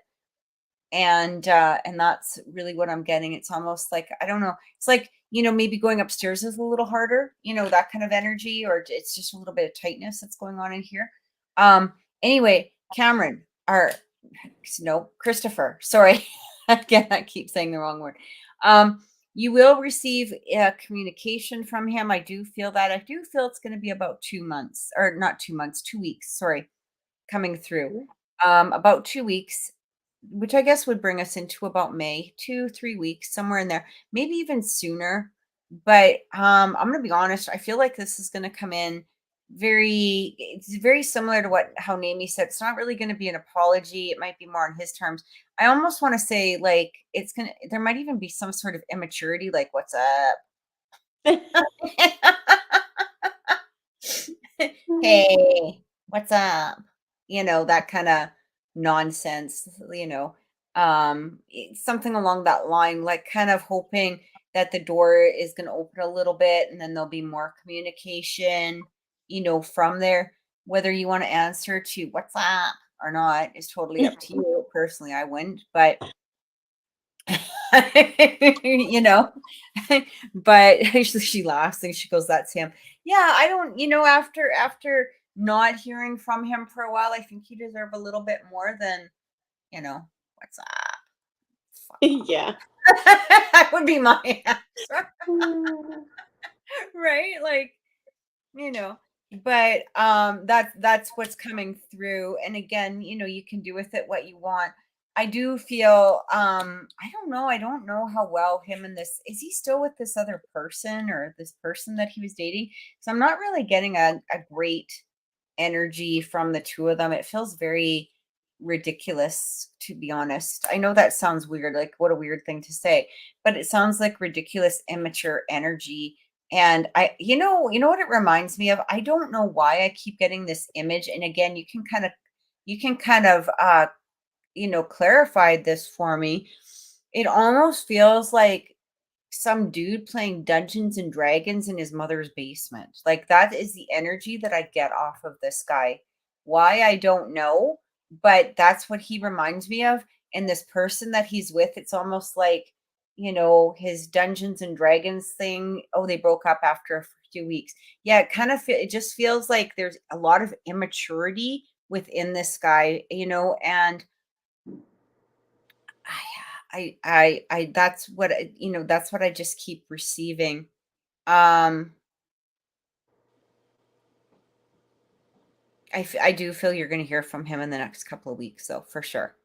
And that's really what I'm getting. It's almost like, I don't know, it's like, maybe going upstairs is a little harder, that kind of energy, or it's just a little bit of tightness that's going on in here. Anyway, Cameron, or no, Christopher, sorry. Again, I keep saying the wrong word. You will receive communication from him. I do feel that. I do feel it's going to be about 2 months, or not 2 months, 2 weeks. Sorry, coming through. About 2 weeks, which I guess would bring us into about May, 2, 3 weeks, somewhere in there, maybe even sooner. But I'm gonna be honest, I feel like this is gonna come in it's very similar to what how Namie said. It's not really gonna be an apology. It might be more on his terms. I almost want to say like there might even be some sort of immaturity, like, what's up? Hey, what's up? That kind of nonsense, something along that line, like kind of hoping that the door is going to open a little bit and then there'll be more communication, from there. Whether you want to answer to what's up or not is totally up to you. Personally, I wouldn't, but you know, but she laughs and she goes, "That's him." Yeah, I don't, after not hearing from him for a while, I think you deserve a little bit more than, what's up? Fuck off. Yeah. That would be my answer, right? Like, you know, but that's what's coming through. And again, you can do with it what you want. I do feel I don't know how well him and this is he still with this other person or this person that he was dating. So I'm not really getting a great energy from the two of them. It feels very ridiculous, to be honest. I know that sounds weird, like what a weird thing to say, but it sounds like ridiculous, immature energy. And you know what it reminds me of? I don't know why I keep getting this image. And again, you can kind of clarify this for me. It almost feels like some dude playing Dungeons and Dragons in his mother's basement. Like, that is the energy that I get off of this guy. Why, I don't know, but that's what he reminds me of. And this person that he's with, it's almost like, his Dungeons and Dragons thing. Oh, they broke up after a few weeks. Yeah, it just feels like there's a lot of immaturity within this guy, and that's what that's what I just keep receiving. Um, I do feel you're going to hear from him in the next couple of weeks, though, for sure.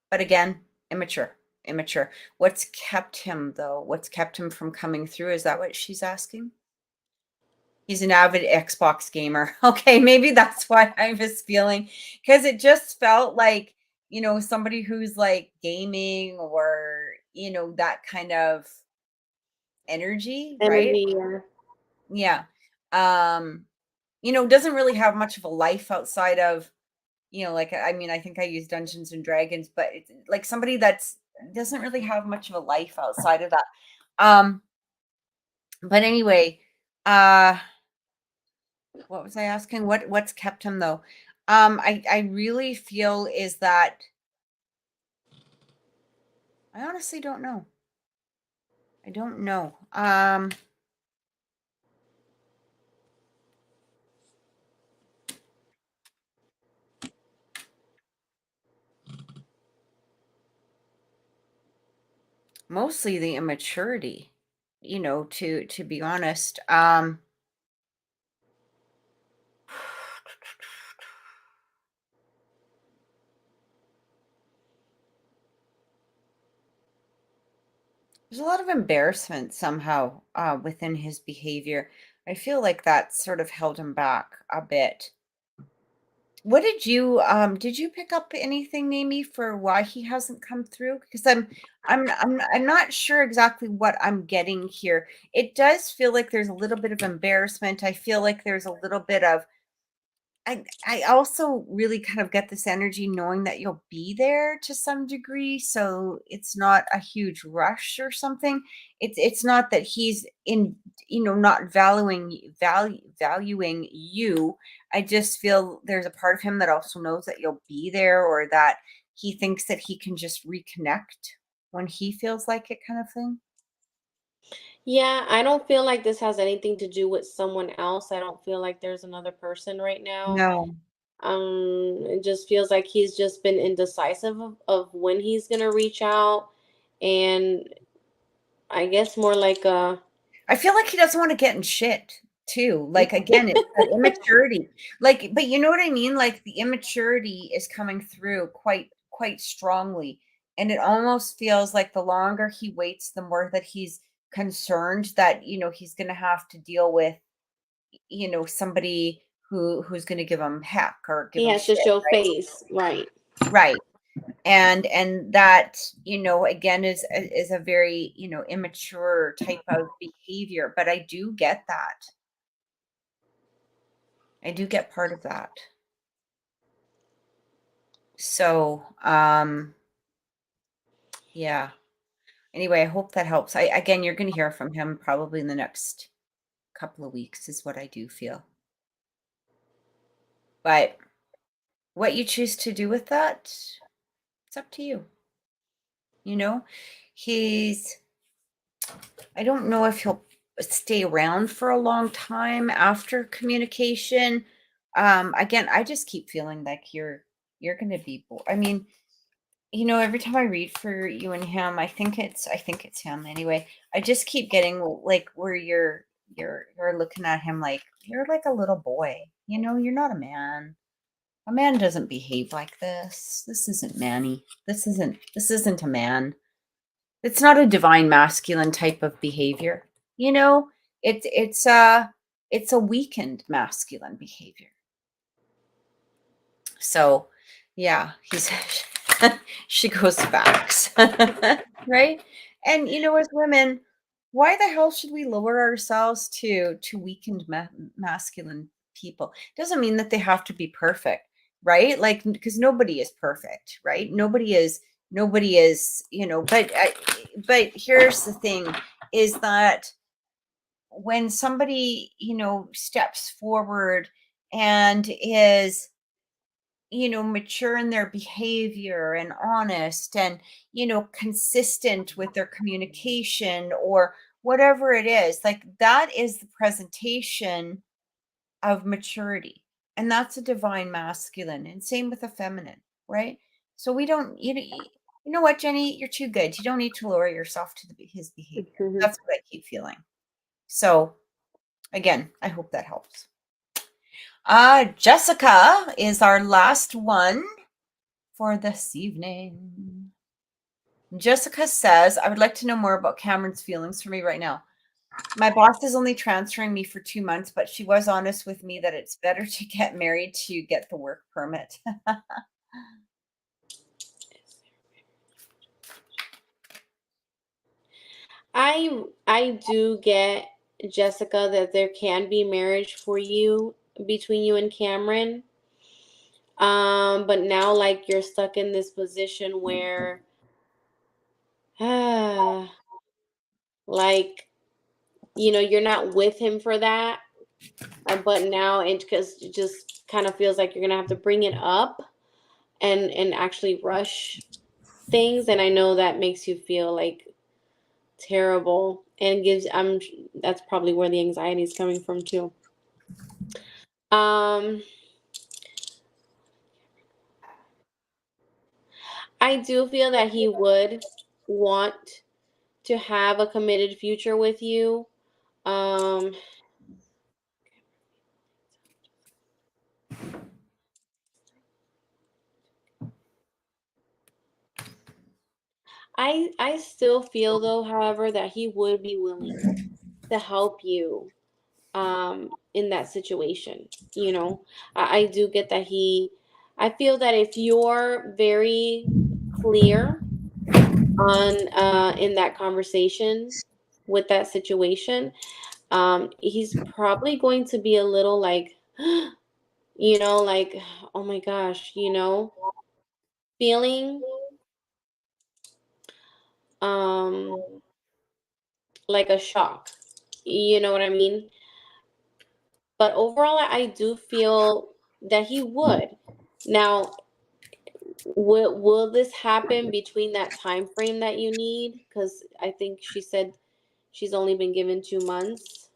But again, immature, immature. What's kept him, though? What's kept him from coming through? Is that what she's asking? He's an avid Xbox gamer. Okay, maybe that's why I was feeling, because it just felt like, somebody who's like gaming or, that kind of energy, right? Energy. Yeah. Yeah. Um, doesn't really have much of a life outside of, like, I mean, I think I use Dungeons and Dragons, but it's like somebody that's doesn't really have much of a life outside of that. Um, but anyway, uh, what was I asking? What's kept him, though? I really feel is that I honestly don't know. I don't know. Mostly the immaturity, to be honest. There's a lot of embarrassment somehow within his behavior. I feel like that sort of held him back a bit. What did you pick up anything, Amy, for why he hasn't come through? Because I'm not sure exactly what I'm getting here. It does feel like there's a little bit of embarrassment. I feel like there's a little bit of I also really kind of get this energy knowing that you'll be there to some degree, so it's not a huge rush or something. It's not that he's not valuing you. I just feel there's a part of him that also knows that you'll be there, or that he thinks that he can just reconnect when he feels like it, kind of thing. Yeah, I don't feel like this has anything to do with someone else. I don't feel like there's another person right now. No. It just feels like he's just been indecisive of when he's gonna reach out. And I guess more like a I feel like he doesn't want to get in shit too. Like again, it's that immaturity. Like, but you know what I mean? Like the immaturity is coming through quite strongly. And it almost feels like the longer he waits, the more that he's concerned that, he's gonna have to deal with, somebody who's gonna give him heck or give he him has to shit, show right? face, right? Right. And that, again is a very, immature type of behavior. But I do get that. I do get part of that. So, yeah. Anyway, I hope that helps. Again, you're going to hear from him probably in the next couple of weeks is what I do feel. But what you choose to do with that, it's up to you. He's, I don't know if he'll stay around for a long time after communication. Again, I just keep feeling like you're going to be I mean, every time I read for you and him, I think it's him anyway. I just keep getting like where you're looking at him like you're like a little boy. You're not a man. A man doesn't behave like this. This isn't manny. This isn't a man. It's not a divine masculine type of behavior. You know, it's a weakened masculine behavior. So, yeah, he's she goes facts, right? And as women, why the hell should we lower ourselves to weakened masculine people? Doesn't mean that they have to be perfect, right? Like because nobody is perfect, right? Nobody is, but here's the thing is that when somebody, steps forward and is mature in their behavior and honest and, consistent with their communication or whatever it is, like that is the presentation of maturity. And that's a divine masculine. And same with a feminine, right? So we don't, you know what, Jenny, you're too good. You don't need to lower yourself to his behavior. That's what I keep feeling. So again, I hope that helps. Jessica is our last one for this evening. Jessica says, I would like to know more about Cameron's feelings for me right now. My boss is only transferring me for 2 months, but she was honest with me that it's better to get married to get the work permit. I do get, Jessica, that there can be marriage for you between you and Cameron. But now like you're stuck in this position where like you're not with him for that. But now because it just kind of feels like you're gonna have to bring it up and actually rush things, and I know that makes you feel like terrible and gives that's probably where the anxiety is coming from too. um I do feel that he would want to have a committed future with you. um I still feel though, however, that he would be willing to help you in that situation. I do get that I feel that if you're very clear on in that conversation with that situation, he's probably going to be a little like like, oh my gosh, feeling um like a shock. You know what I mean? But overall, I do feel that he would. Now, will this happen between that time frame that you need? Because I think she said she's only been given 2 months.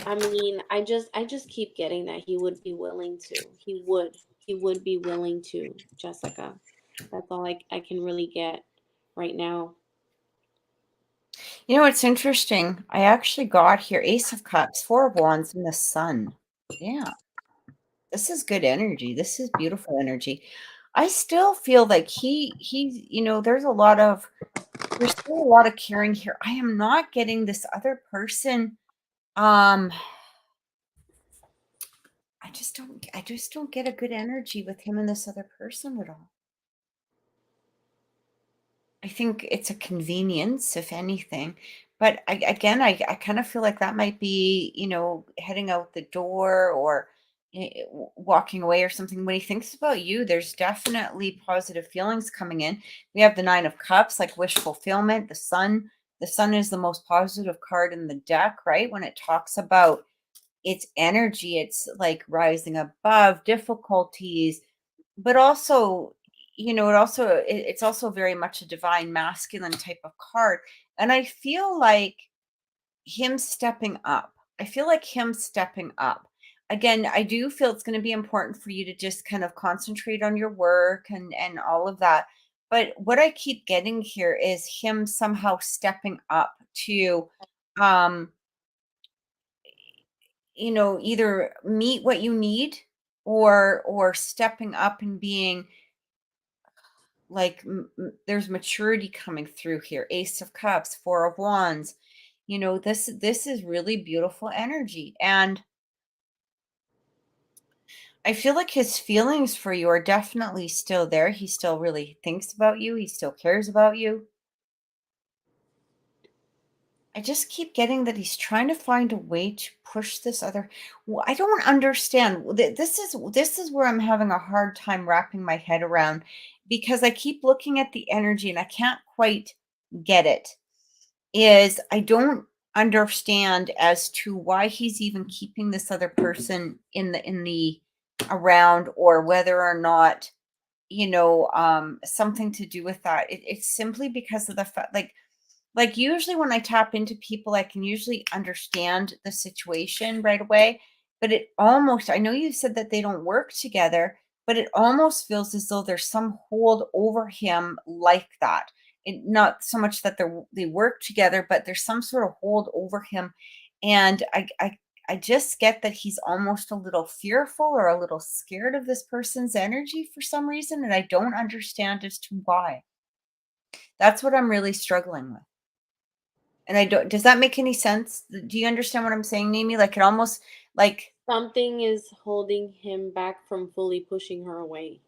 I mean, I just keep getting that he would be willing to. He would be willing to, Jessica. That's all I can really get right now. You know, it's interesting. I actually got here Ace of Cups, Four of Wands, and the Sun. Yeah, this is good energy. This is beautiful energy. I still feel like he's, there's still a lot of caring here. I am not getting this other person. Um, I just don't get a good energy with him and this other person at all. I think it's a convenience, if anything. But I kind of feel like that might be, heading out the door or walking away or something. When he thinks about you, there's definitely positive feelings coming in. We have the Nine of Cups, like wish fulfillment, the Sun. The Sun is the most positive card in the deck, right? When it talks about its energy, it's like rising above difficulties, but also, it's also very much a divine masculine type of card. And I feel like him stepping up. I feel like him stepping up. Again, I do feel it's going to be important for you to just kind of concentrate on your work and all of that. But what I keep getting here is him somehow stepping up to um either meet what you need or stepping up and being like there's maturity coming through here. Ace of Cups, Four of Wands. This is really beautiful energy, and I feel like his feelings for you are definitely still there. He still really thinks about you. He still cares about you. I just keep getting that he's trying to find a way to push this other. Well, I don't understand. This is where I'm having a hard time wrapping my head around, because I keep looking at the energy and I can't quite get it. Is I don't understand as to why he's even keeping this other person in the around, or whether or not, something to do with that. It's simply because of the fact, like usually when I tap into people, I can usually understand the situation right away. But it almost, I know you said that they don't work together, but it almost feels as though there's some hold over him like that. Not so much that they work together, but there's some sort of hold over him. And I just get that he's almost a little fearful or a little scared of this person's energy for some reason. And I don't understand as to why. That's what I'm really struggling with. And I don't, does that make any sense? Do you understand what I'm saying, Nimi? Like it almost like, Something is holding him back from fully pushing her away.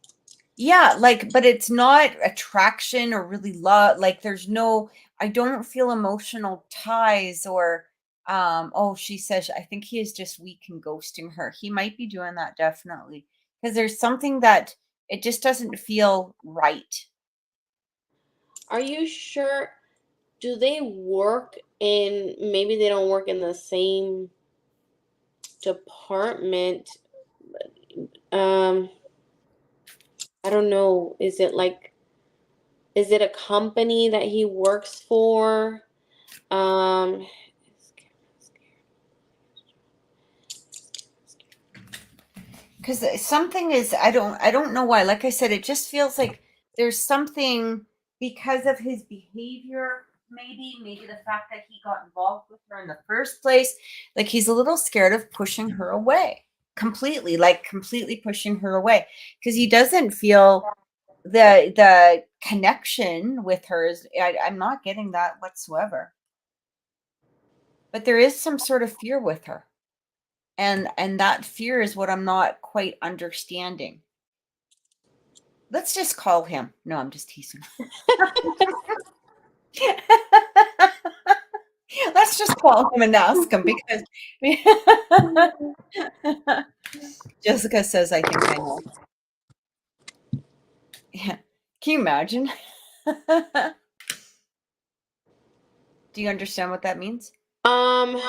yeah, like, but it's not attraction or really love. Like there's no, I don't feel emotional ties or, oh, she says, I think he is just weak and ghosting her. He might be doing that definitely. Because there's something that it just doesn't feel right. Are you sure? Do they work in, maybe they don't work in the same department? Um, I don't know. Is it a company that he works for? Um, Because something is, I don't know why. Like I said, it just feels like there's something because of his behavior, maybe the fact that he got involved with her in the first place. Like he's a little scared of pushing her away completely, like completely pushing her away, because he doesn't feel the connection with her. I'm not getting that whatsoever. But there is some sort of fear with her. And that fear is what I'm not quite understanding. Let's just call him. No, I'm just teasing. Let's just call him and ask him, because Jessica says, I think I know. Yeah. Can you imagine? Do you understand what that means? um,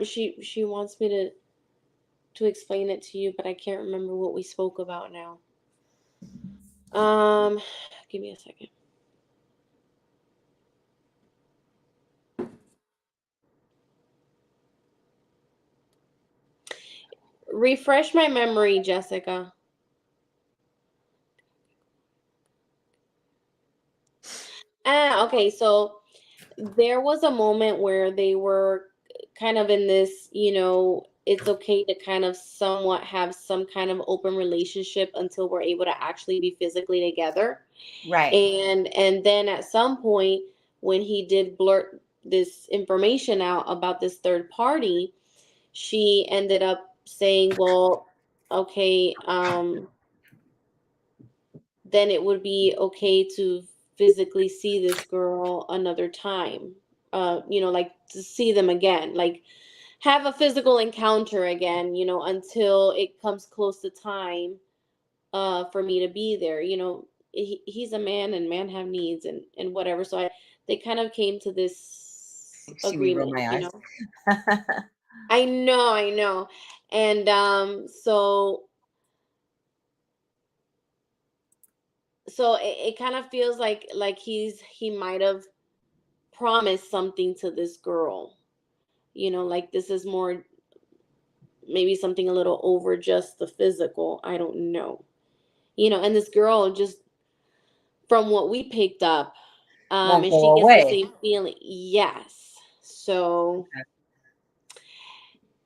she wants me to explain it to you, but I can't remember what we spoke about now. Give me a second. Refresh my memory, Jessica. Okay, so there was a moment where they were kind of in this, it's okay to kind of somewhat have some kind of open relationship until we're able to actually be physically together. Right. And then at some point when he did blurt this information out about this third party, she ended up saying, well, okay, then it would be okay to physically see this girl another time. Like to see them again, like have a physical encounter again, until it comes close to time for me to be there. He's a man and men have needs and whatever. So they kind of came to this See me roll agreement, my eyes. I know. And so it kind of feels like he might have promised something to this girl, like this is more maybe something a little over just the physical, I don't know. And this girl, just from what we picked up, Won't and go she gets the away. same feeling. Yes. So,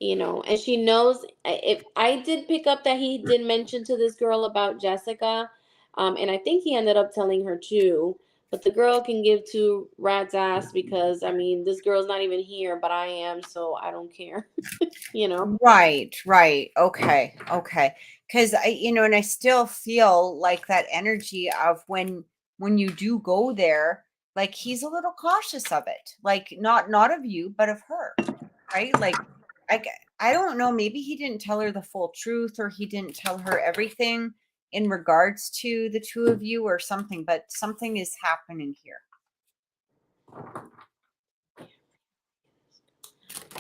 and she knows, if I did pick up that he did mention to this girl about Jessica, and I think he ended up telling her too, but the girl can give two rats ass, because I mean this girl's not even here, but I am, so I don't care. Right. Okay. Because and I still feel like that energy of when you do go there, like he's a little cautious of it, like not of you, but of her, right? Like I g- I don't know, maybe he didn't tell her the full truth, or he didn't tell her everything in regards to the two of you or something, but something is happening here.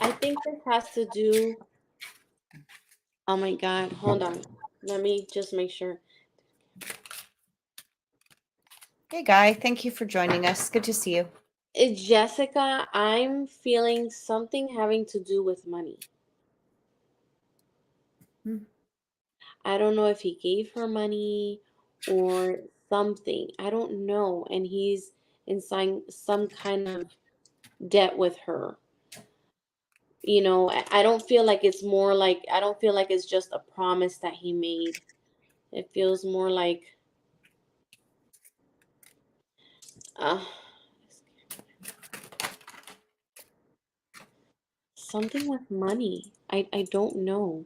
I think this has to do. Oh my God, hold on. Let me just make sure. Hey Guy, thank you for joining us. Good to see you. Jessica, I'm feeling something having to do with money. Hmm. I don't know if he gave her money or something. I don't know. And he's in some kind of debt with her. I don't feel like it's more like, I don't feel like it's just a promise that he made. It feels more like, uh, something with money. I don't know.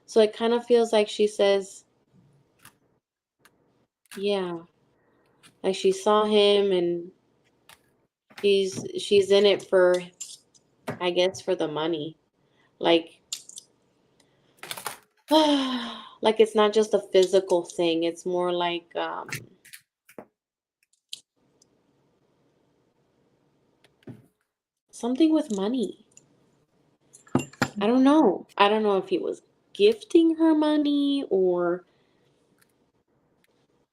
So it kind of feels like she says, yeah, like she saw him and she's in it for, I guess, for the money. Like like it's not just a physical thing. It's more like something with money. I don't know. I don't know if he was gifting her money or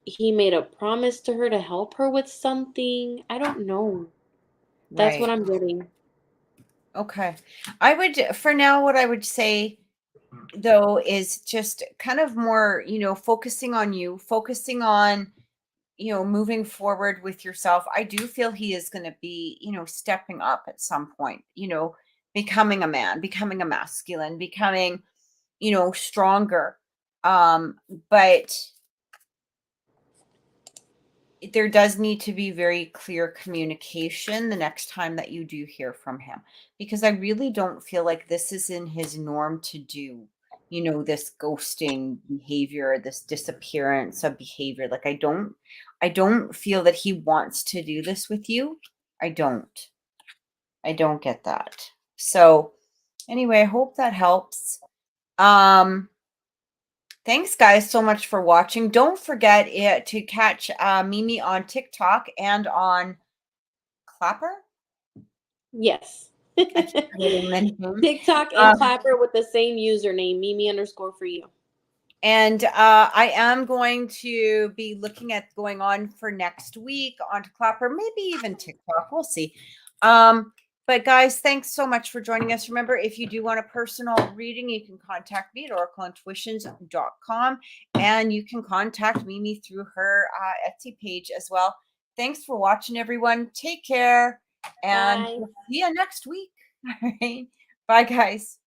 he made a promise to her to help her with something. I don't know. That's what Right. I'm getting. Okay. I would, for now, what I would say though is just kind of more, focusing on you, focusing on, moving forward with yourself. I do feel he is going to be, stepping up at some point, becoming a man, becoming a masculine, becoming, stronger. But there does need to be very clear communication the next time that you do hear from him, because I really don't feel like this is in his norm to do, this ghosting behavior, this disappearance of behavior. Like I don't feel that he wants to do this with you. I don't get that. So anyway, I hope that helps. um Thanks, guys, so much for watching. Don't forget to catch Mimi on TikTok and on Clapper. Yes. I keep forgetting the name. TikTok and Clapper with the same username, Mimi_for you. And I am going to be looking at going on for next week onto Clapper, maybe even TikTok. We'll see. But guys, thanks so much for joining us. Remember, if you do want a personal reading, you can contact me at oracleintuitions.com, and you can contact Mimi through her Etsy page as well. Thanks for watching, everyone. Take care, and Bye. we'll see you next week. All right. Bye, guys.